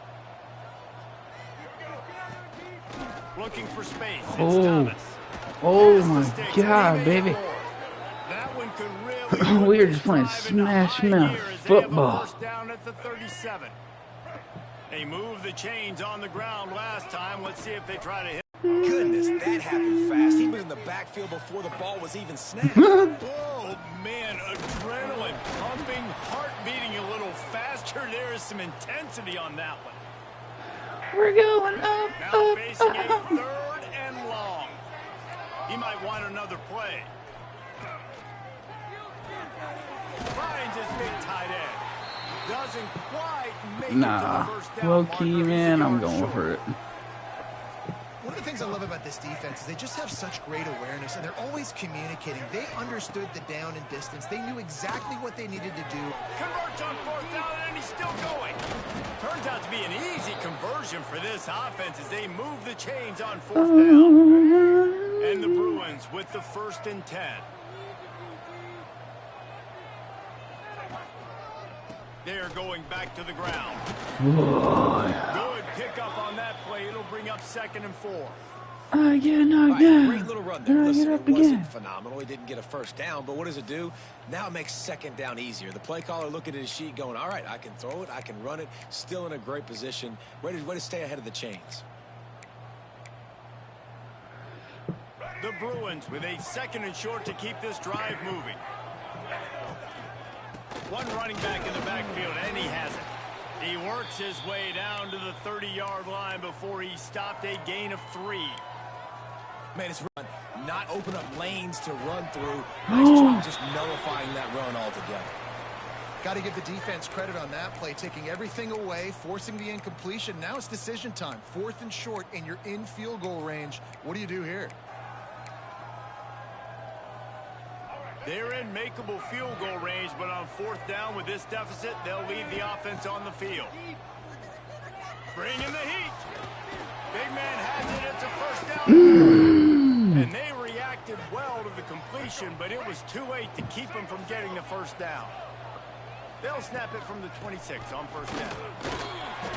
Looking for space. It's Thomas. Oh my God, baby. That one could really We were just playing smash mouth football. First down at the 37. They moved the chains on the ground last time. Let's see if they try to hit. Goodness, that happened fast. He was in the backfield before the ball was even snapped. Oh, man, adrenaline pumping, heart beating a little faster. There is some intensity on that one. We're going up, Now up, facing a up. third and long. He might want another play. Finds his big tight end. Doesn't quite make it to the first down. Low key, man, I'm going for it. One of the things I love about this defense is they just have such great awareness, and they're always communicating. They understood the down and distance. They knew exactly what they needed to do. Converts on fourth down, and he's still going. Turns out to be an easy conversion for this offense as they move the chains on fourth down. And the Bruins with the 1st and 10. They're going back to the ground. Good pickup on that play. It'll bring up 2nd and 4. Yeah, no, yeah. Great little run there. Listen, Get it up wasn't again. phenomenal. He didn't get a first down, but what does it do? Now it makes 2nd down easier. The play caller looking at his sheet going, all right, I can throw it, I can run it, still in a great position, ready to stay ahead of the chains. The Bruins with a 2nd and short to keep this drive moving. One running back in the backfield, and he has it. He works his way down to the 30-yard line before he stopped, a gain of 3. Man, it's run, not open up lanes to run through. Nice job just nullifying that run altogether. Got to give the defense credit on that play, taking everything away, forcing the incompletion. Now it's decision time. 4th and short, and you're in field goal range. What do you do here? They're in makeable field goal range, but on 4th down with this deficit, they'll leave the offense on the field. Bring in the heat. Big man has it. It's a 1st down. And they reacted well to the completion, but it was too late to keep them from getting the 1st down. They'll snap it from the 26 on 1st down.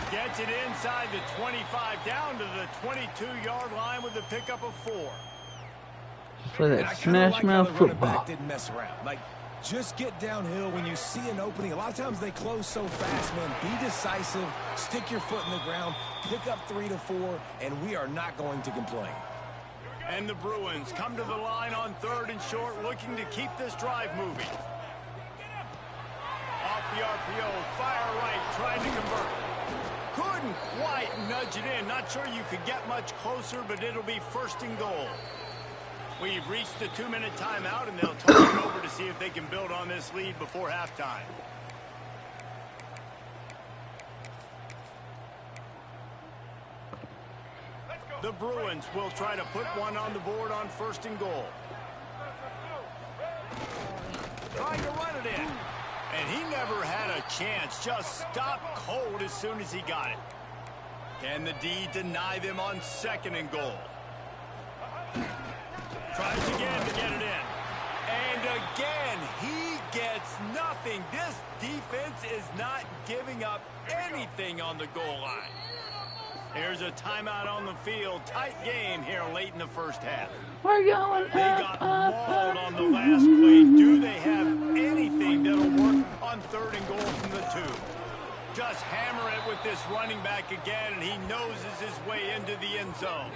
Gets it inside the 25, down to the 22-yard line with a pickup of 4. For that smash mouth football. Didn't mess around. Like, just get downhill when you see an opening. A lot of times they close so fast, man. Be decisive, stick your foot in the ground, pick up 3 to 4, and we are not going to complain. And the Bruins come to the line on 3rd and short, looking to keep this drive moving. Off the RPO, fire right, trying to convert. Couldn't quite nudge it in. Not sure you could get much closer, but it'll be 1st and goal. We've reached the 2-minute timeout, and they'll turn it over to see if they can build on this lead before halftime. The Bruins will try to put one on the board on 1st and goal. Trying to run it in. And he never had a chance. Just stopped cold as soon as he got it. Can the D deny them on 2nd and goal? Tries again to get it in. And again, he gets nothing. This defense is not giving up anything on the goal line. Here's a timeout on the field. Tight game here late in the first half. We're going They got mauled on the last play. Do they have anything that'll work on 3rd and goal from the 2? Just hammer it with this running back again, and he noses his way into the end zone.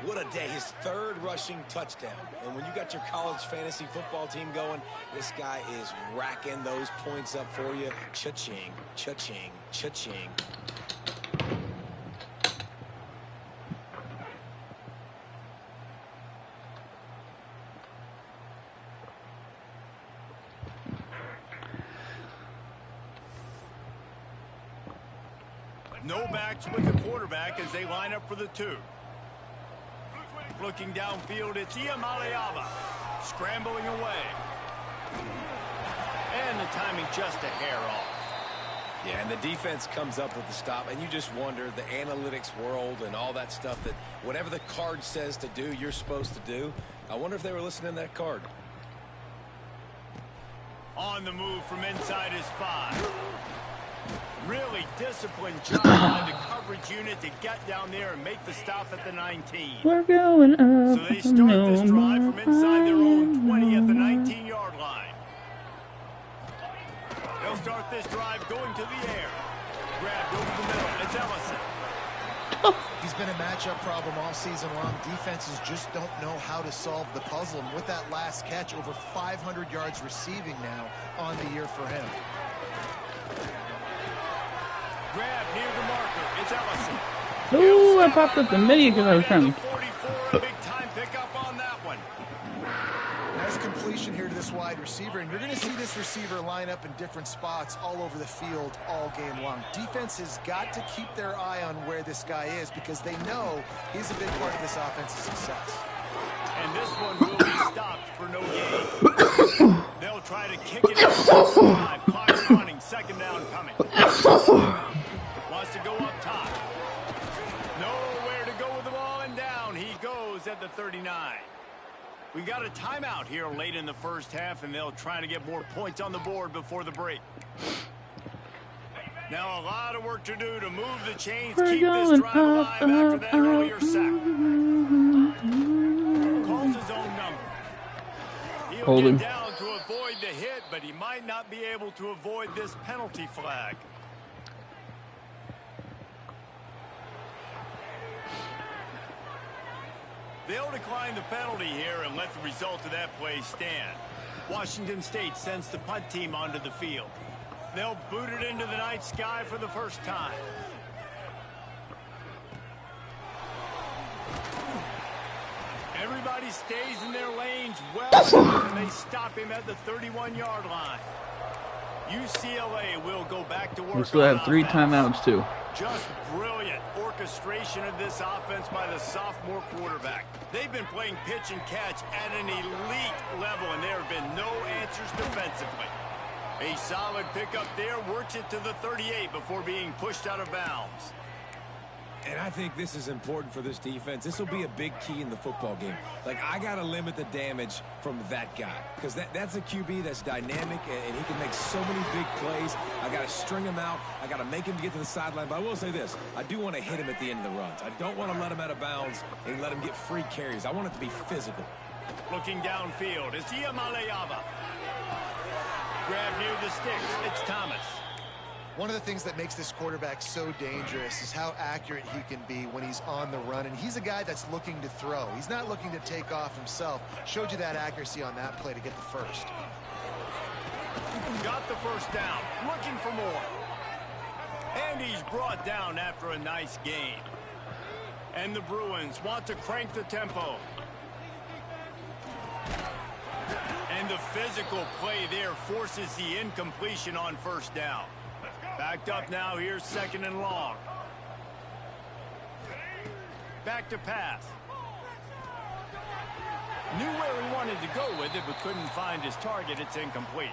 What a day. His 3rd rushing touchdown. And when you got your college fantasy football team going, this guy is racking those points up for you. Cha-ching, cha-ching, cha-ching. No backs with the quarterback as they line up for the 2. Looking downfield, it's Iamaleava scrambling away. And the timing just a hair off. Yeah, and the defense comes up with the stop, and you just wonder, the analytics world and all that stuff, that whatever the card says to do, you're supposed to do. I wonder if they were listening to that card. On the move from inside his 5. Really disciplined job by the coverage unit to get down there and make the stop at the 19. We're going up. So they start this drive from inside their own 20 at the 19-yard line. They'll start this drive going to the air. Grabbed over the middle. It's Ellison. He's been a matchup problem all season long. Defenses just don't know how to solve the puzzle. And with that last catch, over 500 yards receiving now on the year for him. Grab near the marker. It's Ellison. Ooh, I popped up the mini because I was trying to... 44, big time pickup on that one. Nice completion here to this wide receiver, and you're going to see this receiver line up in different spots all over the field all game long. Defense has got to keep their eye on where this guy is because they know he's a big part of this offense's success. And this one will be stopped for no gain. They'll try to kick it out. Clock's running, 2nd down coming. Wants to go up top. Nowhere to go with the ball, and down he goes at the 39. We got a timeout here late in the first half, and they'll try to get more points on the board before the break. Now a lot of work to do to move the chains, keep this drive alive after that earlier sack. Calls his own number. He'll get down to avoid the hit, but he might not be able to avoid this penalty flag. They'll decline the penalty here and let the result of that play stand. Washington State sends the punt team onto the field. They'll boot it into the night sky for the first time. Everybody stays in their lanes well, and they stop him at the 31-yard line. UCLA will go back to work. We still have 3 timeouts, too. Just brilliant orchestration of this offense by the sophomore quarterback. They've been playing pitch and catch at an elite level, and there have been no answers defensively. A solid pickup there, works it to the 38 before being pushed out of bounds. And I think this is important for this defense. This will be a big key in the football game. Like, I got to limit the damage from that guy because that's a QB that's dynamic, and he can make so many big plays. I got to string him out. I got to make him get to the sideline. But I will say this. I do want to hit him at the end of the runs. I don't want to let him out of bounds and let him get free carries. I want it to be physical. Looking downfield, it's Iamaleava. Grab near the sticks. It's Thomas. One of the things that makes this quarterback so dangerous is how accurate he can be when he's on the run. And he's a guy that's looking to throw. He's not looking to take off himself. Showed you that accuracy on that play to get the first. Got the first down. Looking for more. And he's brought down after a nice gain. And the Bruins want to crank the tempo. And the physical play there forces the incompletion on first down. Backed up now, here's 2nd and long. Back to pass. Knew where he wanted to go with it, but couldn't find his target. It's incomplete.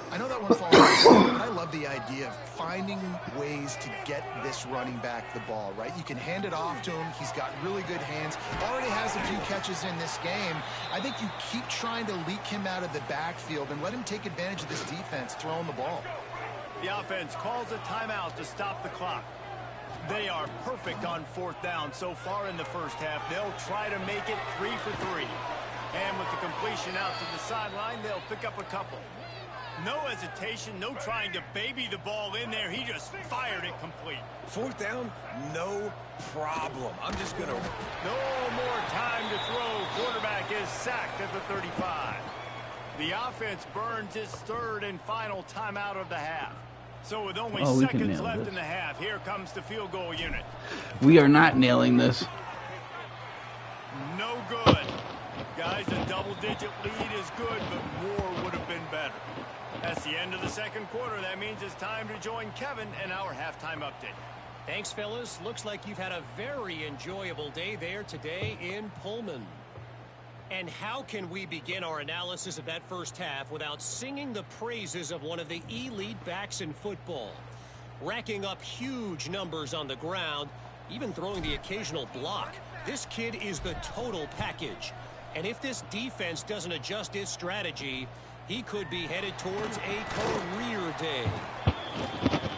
I know that one falls out, but I love the idea of finding ways to get this running back the ball, right? You can hand it off to him. He's got really good hands. Already has a few catches in this game. I think you keep trying to leak him out of the backfield and let him take advantage of this defense throwing the ball. The offense calls a timeout to stop the clock. They are perfect on 4th down so far in the first half. They'll try to make it 3 for 3. And with the completion out to the sideline, they'll pick up a couple. No hesitation, no trying to baby the ball in there. He just fired it complete. 4th down, no problem. I'm just going to... No more time to throw. Quarterback is sacked at the 35. The offense burns its 3rd and final timeout of the half. So with only seconds left in the half, here comes the field goal unit. We are not nailing this. No good. Guys, a double-digit lead is good, but more would have been better. That's the end of the second quarter. That means it's time to join Kevin and our halftime update. Thanks, fellas. Looks like you've had a very enjoyable day there today in Pullman. And how can we begin our analysis of that first half without singing the praises of one of the elite backs in football? Racking up huge numbers on the ground, even throwing the occasional block. This kid is the total package. And if this defense doesn't adjust its strategy, he could be headed towards a career day.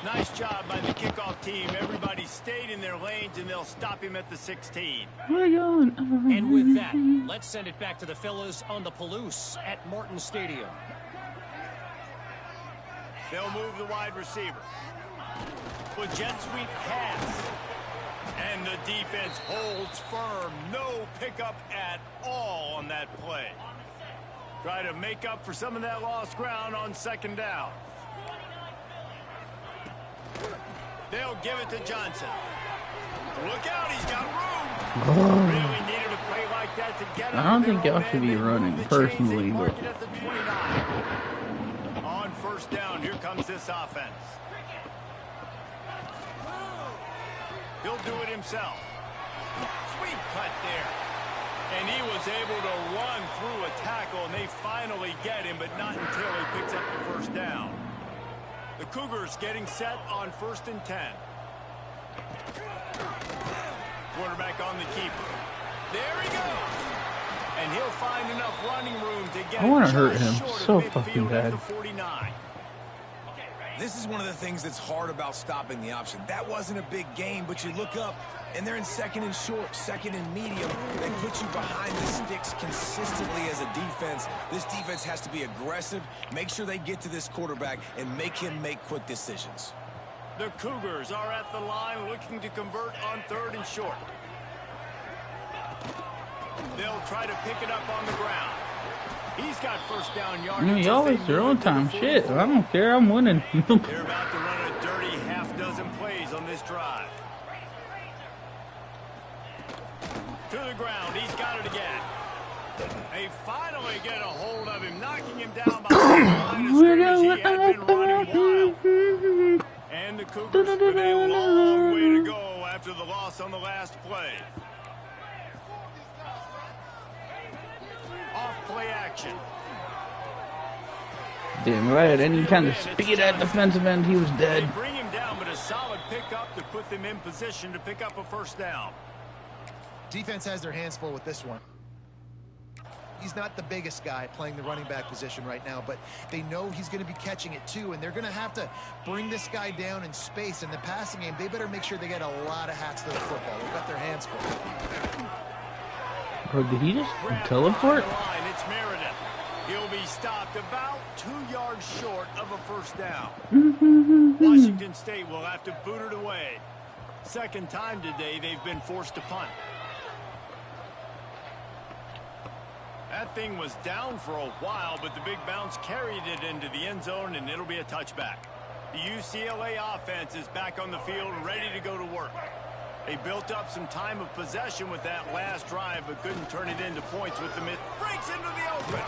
Nice job by the kickoff team. Everybody stayed in their lanes, and they'll stop him at the 16. And with that, let's send it back to the fellas on the Palouse at Martin Stadium. They'll move the wide receiver. With jet sweep pass. And the defense holds firm. No pickup at all on that play. Try to make up for some of that lost ground on 2nd down. They'll give it to Johnson. Look out, he's got room. Really needed a play like that to get him. I don't think y'all should be running personally, but on 1st down, here comes this offense. He'll do it himself. Sweet cut there. And he was able to run through a tackle, and they finally get him, but not until he picks up the 1st down. The Cougars getting set on 1st and 10. Quarterback on the keeper. There he goes. And he'll find enough running room to get I want to hurt him so fucking bad. 49. This is one of the things that's hard about stopping the option. That wasn't a big game, but you look up, and they're in 2nd and short, 2nd and medium. They put you behind the sticks consistently as a defense. This defense has to be aggressive, make sure they get to this quarterback, and make him make quick decisions. The Cougars are at the line looking to convert on 3rd and short. They'll try to pick it up on the ground. He's got 1st down yardage. Y'all waste your own time. Shit, I don't care. I'm winning. They're about to run a dirty half-dozen plays on this drive. To the ground. He's got it again. They finally get a hold of him, knocking him down behind the line of scrimmage. He had been running wild. And the Cougars with a long way to go after the loss on the last play. Off-play action. Damn, if I had any kind of speed at defensive end, he was dead. They bring him down, but a solid pickup to put them in position to pick up a 1st down. Defense has their hands full with this one. He's not the biggest guy playing the running back position right now, but they know he's going to be catching it too, and they're going to have to bring this guy down in space. In the passing game, they better make sure they get a lot of hats to the football. They've got their hands full. Bro, did he just teleport? It's Meredith. He'll be stopped about 2 yards short of a 1st down. Washington State will have to boot it away. 2nd time today they've been forced to punt. That thing was down for a while, but the big bounce carried it into the end zone, and it'll be a touchback. The UCLA offense is back on the field, ready to go to work. They built up some time of possession with that last drive, but couldn't turn it into points with the mid. Breaks into the open.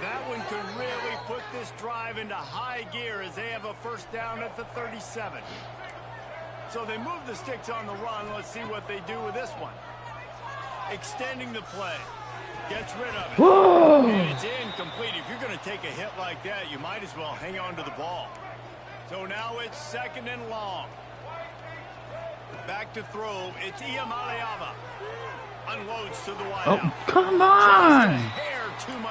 That one could really put this drive into high gear as they have a 1st down at the 37. So they move the sticks on the run. Let's see what they do with this one. Extending the play. Gets rid of it. Whoa! And it's incomplete. If you're going to take a hit like that, you might as well hang on to the ball. So now it's 2nd and long. Back to throw. It's Iamaleava. Unloads to the wideout. Oh, come on!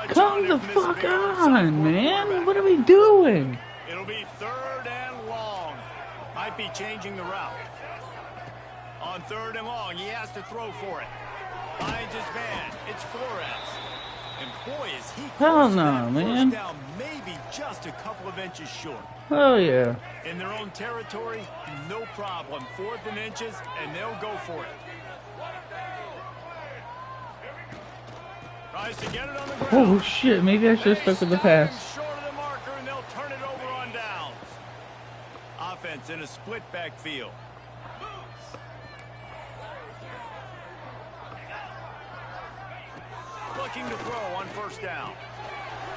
Come the Come fuck on, man! What are we doing? It'll be 3rd and long. Might be changing the route. On 3rd and long, he has to throw for it. Finds his man. It's Flores. And boy, is he Hell close to no, that man. first down, maybe just a couple of inches short. Oh yeah. In their own territory, no problem. 4th and inches, and they'll go for it. Tries to get it on the ground. Oh shit, maybe I should have stuck with the pass. Short of the marker, and they'll turn it over on downs. Offense in a split backfield. Looking to throw on 1st down.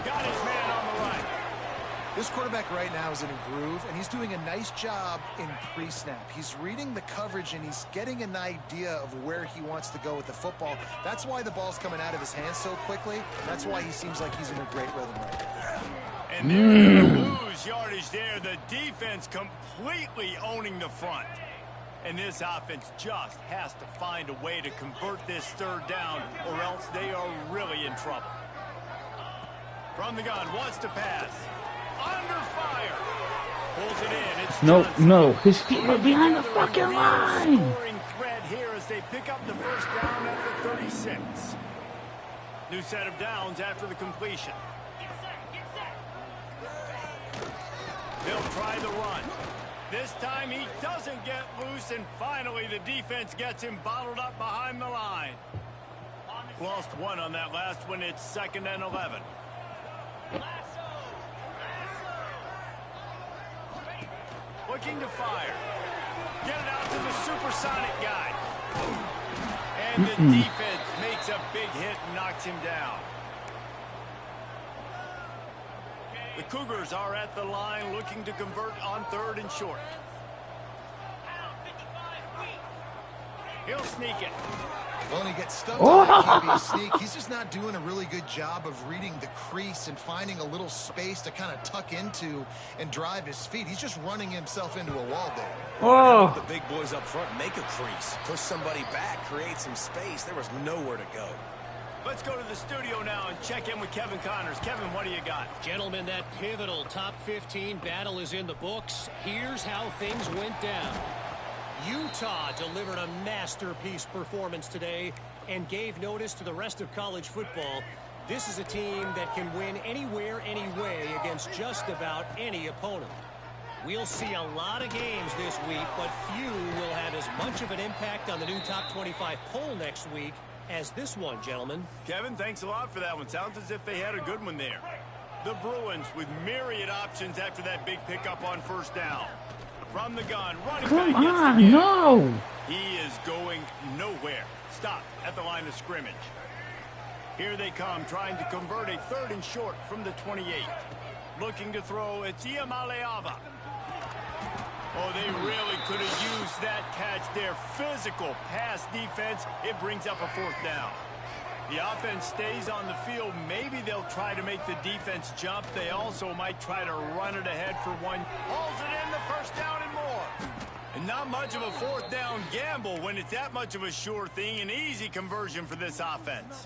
Got his man on the right. This quarterback right now is in a groove, and he's doing a nice job in pre-snap. He's reading the coverage, and he's getting an idea of where he wants to go with the football. That's why the ball's coming out of his hands so quickly. That's why he seems like he's in a great rhythm right now. And they're going to lose yardage there. The defense completely owning the front. And this offense just has to find a way to convert this 3rd down, or else they are really in trouble. From the gun, wants to pass. Under fire. Pulls it in. It's Johnson. No, his feet are behind the fucking line. Scoring threat here as they pick up the 1st down at the 36. New set of downs after the completion. They'll try the run. This time he doesn't get loose, and finally the defense gets him bottled up behind the line. Lost 1 on that last one. It's 2nd and 11. Looking to fire. Get it out to the supersonic guy. And the defense makes a big hit and knocks him down. The Cougars are at the line looking to convert on 3rd and short. He'll sneak it. Well, and he gets stuck on that QB sneak. He's just not doing a really good job of reading the crease and finding a little space to kind of tuck into and drive his feet. He's just running himself into a wall there. Oh. The big boys up front make a crease, push somebody back, create some space. There was nowhere to go. Let's go to the studio now and check in with Kevin Connors. Kevin, what do you got? Gentlemen, that pivotal top 15 battle is in the books. Here's how things went down. Utah delivered a masterpiece performance today and gave notice to the rest of college football. This is a team that can win anywhere, any way against just about any opponent. We'll see a lot of games this week, but few will have as much of an impact on the new top 25 poll next week as this one, gentlemen. Kevin, thanks a lot for that one. Sounds as if they had a good one there. The Bruins with myriad options after that big pickup on 1st down. From the gun, running Come back gets the on, catch. no. He is going nowhere. Stop at the line of scrimmage. Here they come, trying to convert a 3rd and short from the 28. Looking to throw, it's Iamaleava. Oh, they really could have used that catch there. Physical pass defense. It brings up a 4th down. The offense stays on the field. Maybe they'll try to make the defense jump. They also might try to run it ahead for 1. Hauls it in, the 1st down and more. And not much of a 4th down gamble when it's that much of a sure thing. An easy conversion for this offense.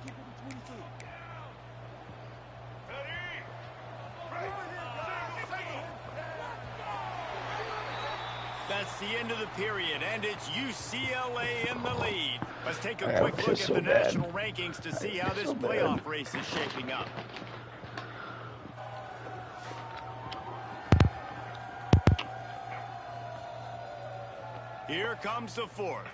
That's the end of the period, and it's UCLA in the lead. Let's take a quick look at the national rankings to see how this playoff race is shaping up. Here comes the 4th.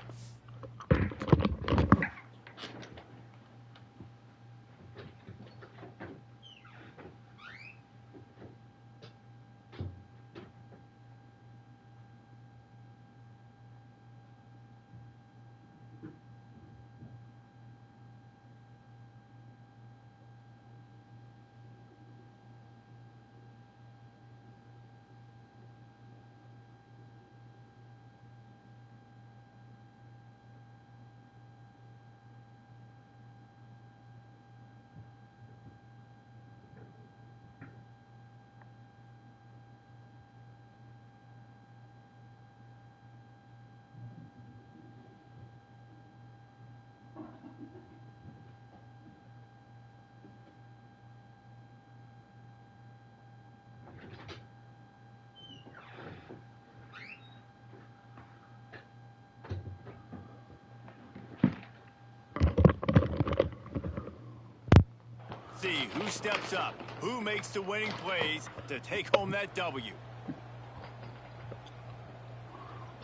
Let's see who steps up, who makes the winning plays to take home that W.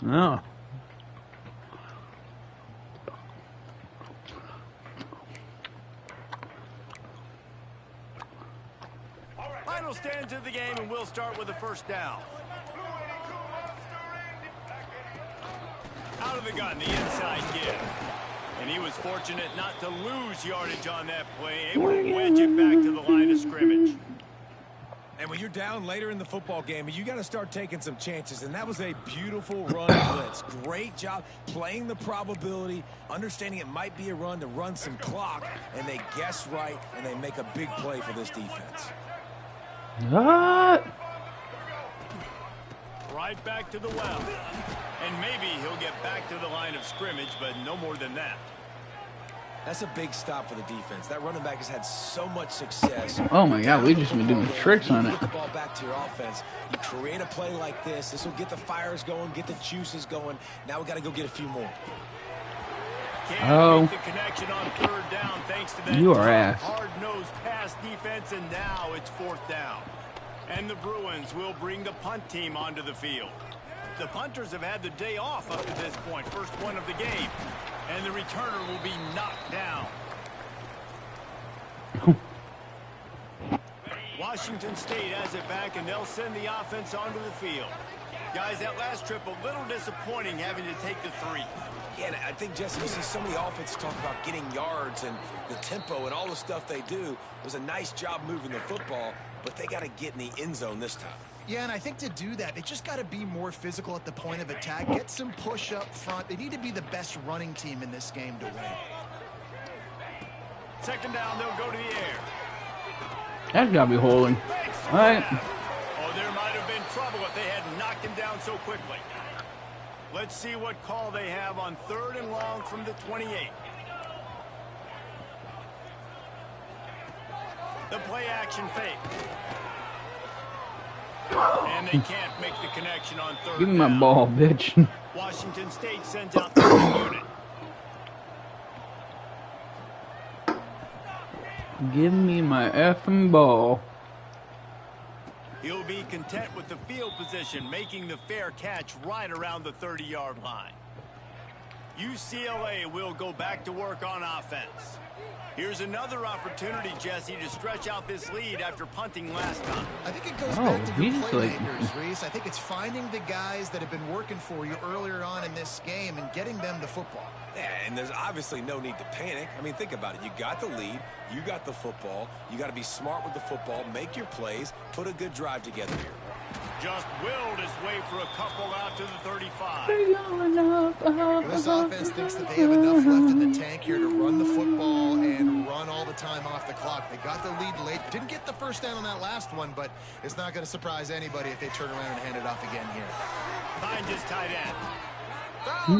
No. Final stands of the game, and we'll start with the first down. Out of the gun, the inside give. And he was fortunate not to lose yardage on that play, able to wedge it back to the line of scrimmage. And when you're down later in the football game, you got to start taking some chances. And that was a beautiful run blitz. Great job playing the probability, understanding it might be a run to run some clock. And they guess right, and they make a big play for this defense. What? Right back to the well. And maybe he'll get back to the line of scrimmage, but no more than that. That's a big stop for the defense. That running back has had so much success. Oh my God, we've just been doing tricks on it. Get the ball back to your offense. You create a play like this. This will get the fires going, get the juices going. Now we got to go get a few more. Can't make the connection on third down thanks to that hard-nosed pass defense, and now it's fourth down. And the Bruins will bring the punt team onto the field. The punters have had the day off up to this point, first one of the game. And the returner will be knocked down. Washington State has it back, and they'll send the offense onto the field. Guys, that last trip a little disappointing having to take the 3. Yeah, and I think, Jesse, you see so many offenses talk about getting yards and the tempo and all the stuff they do. It was a nice job moving the football, but they got to get in the end zone this time. Yeah, and I think to do that, they just got to be more physical at the point of attack, get some push up front. They need to be the best running team in this game to win. Second down, they'll go to the air. That's got to be holding. All right. Oh, there might have been trouble if they had knocked him down so quickly. Let's see what call they have on 3rd and long from the 28. The play action fake. And they can't make the connection on 3rd down. Give me my ball, bitch. Washington State sends out the unit. Give me my effing ball. He'll be content with the field position, making the fair catch right around the 30-yard line. UCLA will go back to work on offense. Here's another opportunity, Jesse, to stretch out this lead after punting last time. I think it goes back to your playmakers, Reese. I think it's finding the guys that have been working for you earlier on in this game and getting them the football. Yeah, and there's obviously no need to panic. I mean, think about it. You got the lead. You got the football. You got to be smart with the football, make your plays, put a good drive together here. Just willed his way for a couple out to the 35. This offense thinks that they have enough left in the tank here to run the football and run all the time off the clock. They got the lead late. Didn't get the first down on that last one, but it's not going to surprise anybody if they turn around and hand it off again here. Find his tight end.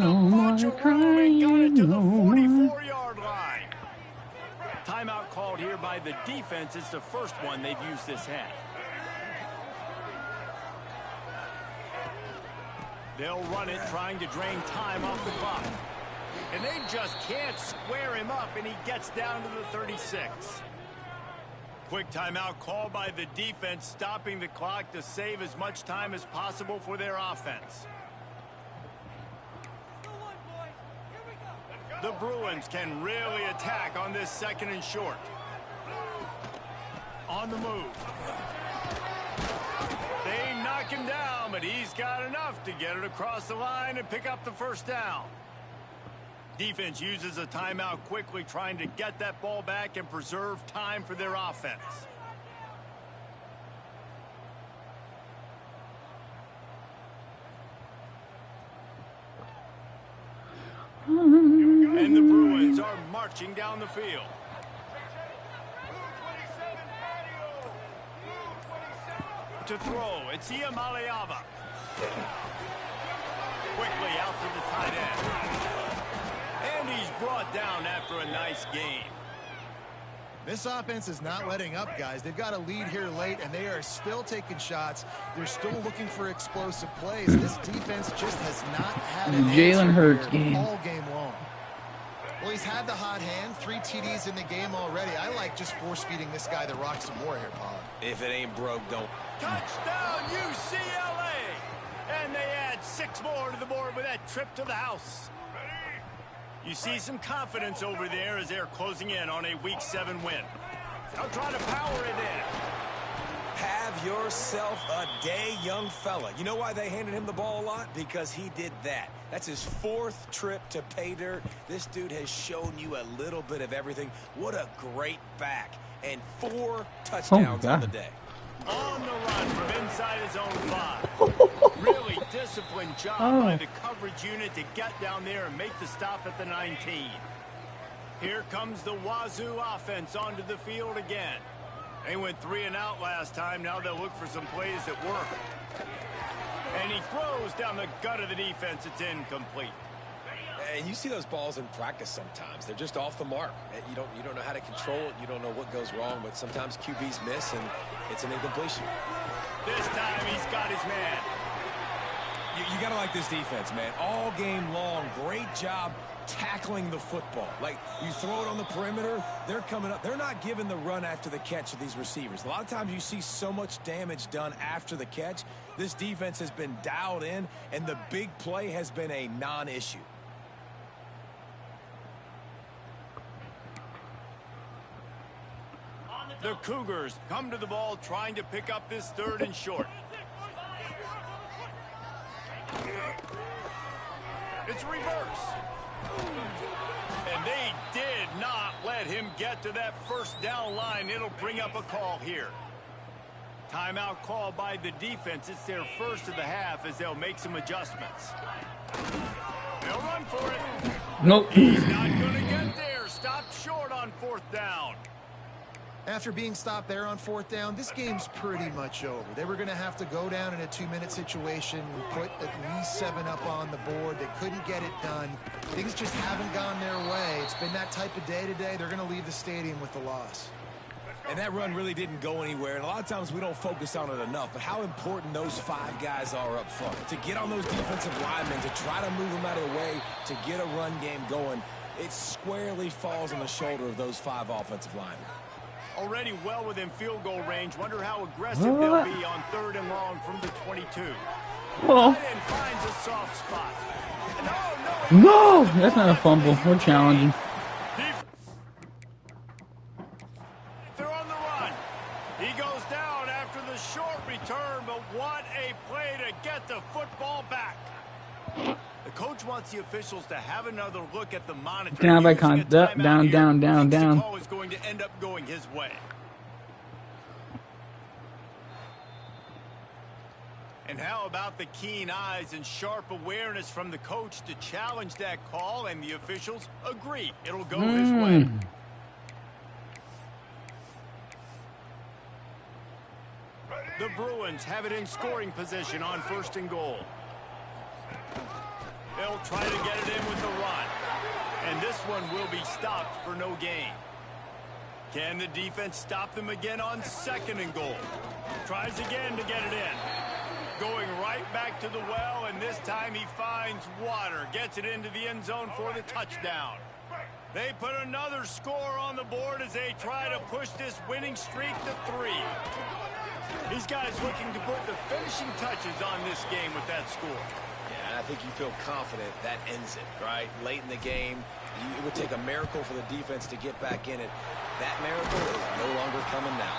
No more crying, got it to the no more. 44-yard line. Timeout called here by the defense. It's the first one they've used this half. They'll run it, trying to drain time off the clock. And they just can't square him up, and he gets down to the 36. Quick timeout called by the defense, stopping the clock to save as much time as possible for their offense. The Bruins can really attack on this 2nd and short. On the move. They knock him down, but he's got enough to get it across the line and pick up the first down. Defense uses a timeout quickly, trying to get that ball back and preserve time for their offense. And the Bruins are marching down the field. To throw, it's Iam Aliava. Quickly out to the tight end. And he's brought down after a nice gain. This offense is not letting up, guys. They've got a lead here late, and they are still taking shots. They're still looking for explosive plays. This defense just has not had an Jalen Hurts game game all game long. Well, he's had the hot hand, 3 TDs in the game already. I like just force-feeding this guy the rock some more here, Pollard. If it ain't broke, don't. Touchdown, UCLA! And they add 6 more to the board with that trip to the house. You see some confidence over there as they're closing in on a Week 7 win. They'll try to power it in. Have yourself a day, young fella. You know why they handed him the ball a lot? Because he did that. That's his 4th trip to pay dirt. This dude has shown you a little bit of everything. What a great back. And 4 touchdowns on the day. On the run from inside his own 5. Really disciplined job by the coverage unit to get down there and make the stop at the 19. Here comes the Wazoo offense onto the field again. They went 3 and out last time. Now they'll look for some plays that work. And he throws down the gut of the defense. It's incomplete. And you see those balls in practice sometimes. They're just off the mark. You don't know how to control it. You don't know what goes wrong. But sometimes QBs miss, and it's an incompletion. This time he's got his man. You got to like this defense, man. All game long, great job tackling the football. Like, you throw it on the perimeter, they're coming up. They're not giving the run after the catch to these receivers. A lot of times you see so much damage done after the catch. This defense has been dialed in, and the big play has been a non-issue. The Cougars come to the ball trying to pick up this 3rd and short. It's reverse. And they did not let him get to that 1st down line. It'll bring up a call here. Timeout call by the defense. It's their 1st of the half as they'll make some adjustments. They'll run for it. Nope. He's not going to get there. Stopped short on 4th down. After being stopped there on 4th down, this game's pretty much over. They were going to have to go down in a 2-minute situation, put at least 7 up on the board. They couldn't get it done. Things just haven't gone their way. It's been that type of day today. They're going to leave the stadium with the loss. And that run really didn't go anywhere. And a lot of times we don't focus on it enough. But how important those 5 guys are up front. To get on those defensive linemen, to try to move them out of the way, to get a run game going, it squarely falls on the shoulder of those 5 offensive linemen. Already well within field goal range. Wonder how aggressive they'll be on 3rd and long from the 22. Well, And finds a soft spot. no, that's not a fumble. We're challenging. They're on the run. He goes down after the short return, but what a play to get the football back. The coach wants the officials to have another look at the monitor. Down by down. The call is going to end up going his way. And how about the keen eyes and sharp awareness from the coach to challenge that call, and the officials agree it'll go his way. The Bruins have it in scoring position on 1st and goal. They'll try to get it in with the run. And this one will be stopped for no gain. Can the defense stop them again on 2nd and goal? Tries again to get it in. Going right back to the well, and this time he finds water. Gets it into the end zone for the touchdown. They put another score on the board as they try to push this winning streak to 3. These guys looking to put the finishing touches on this game with that score. Yeah, I think you feel confident that ends it, right? Late in the game, it would take a miracle for the defense to get back in it. That miracle is no longer coming now.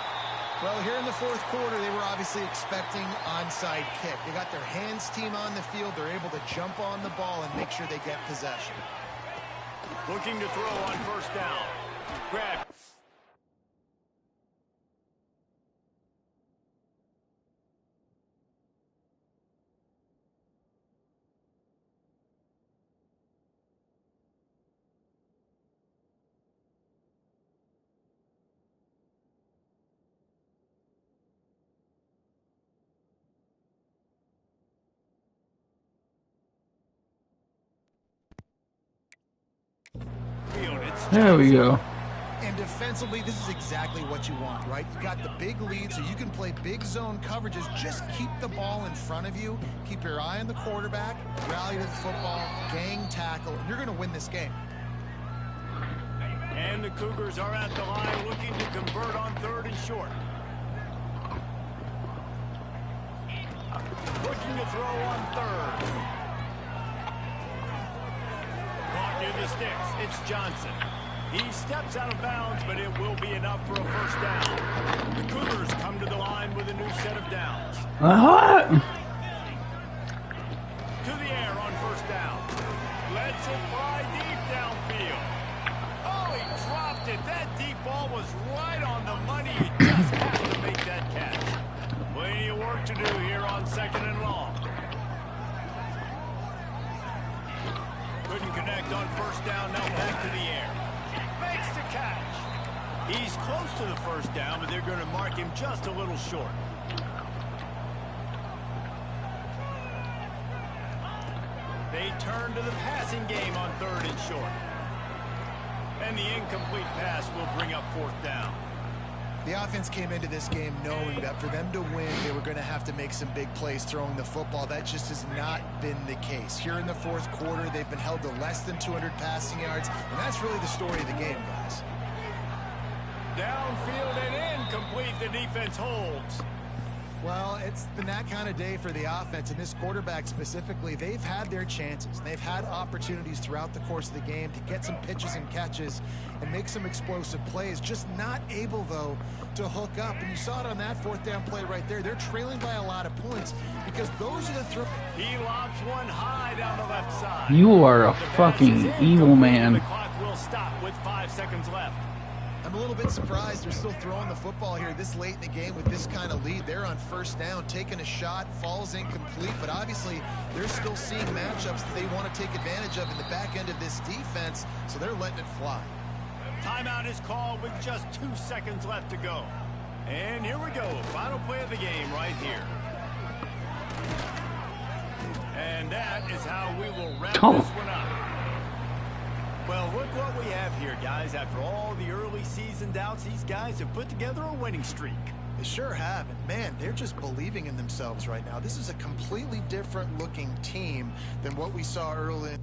Well, here in the 4th quarter, they were obviously expecting onside kick. They got their hands team on the field. They're able to jump on the ball and make sure they get possession. Looking to throw on 1st down. Grab. There we go. And defensively, this is exactly what you want, right? You got the big lead, so you can play big zone coverages. Just keep the ball in front of you. Keep your eye on the quarterback. Rally to the football. Gang tackle. And you're going to win this game. And the Cougars are at the line looking to convert on 3rd and short. Looking to throw on 3rd. Caught near the sticks. It's Johnson. He steps out of bounds, but it will be enough for a 1st down. The Cougars come to the line with a new set of downs. What? To the air on 1st down. Lets it fly deep downfield. Oh, he dropped it. That deep ball was right on the money. He just has to make that catch. Plenty of work to do here on 2nd and long. Couldn't connect on 1st down. Now back to the air. Makes the catch. He's close to the 1st down, but they're going to mark him just a little short. They turn to the passing game on 3rd and short. And the incomplete pass will bring up 4th down. The offense came into this game knowing that for them to win, they were going to have to make some big plays throwing the football. That just has not been the case. Here in the 4th quarter, they've been held to less than 200 passing yards, and that's really the story of the game, guys. Downfield and incomplete. The defense holds. Well, it's been that kind of day for the offense, and this quarterback specifically, they've had their chances. They've had opportunities throughout the course of the game to get some pitches and catches and make some explosive plays, just not able, though, to hook up. And you saw it on that 4th down play right there. They're trailing by a lot of points because those are the throws. He lobs one high down the left side. You are a fucking evil man. The clock will stop with 5 seconds left. I'm a little bit surprised they're still throwing the football here this late in the game with this kind of lead. They're on 1st down, taking a shot, falls incomplete, but obviously they're still seeing matchups that they want to take advantage of in the back end of this defense, so they're letting it fly. Timeout is called with just 2 seconds left to go. And here we go, final play of the game right here. And that is how we will wrap this one up. Well, look what we have here, guys. After all the early season doubts, these guys have put together a winning streak. They sure have. And, man, they're just believing in themselves right now. This is a completely different looking team than what we saw early.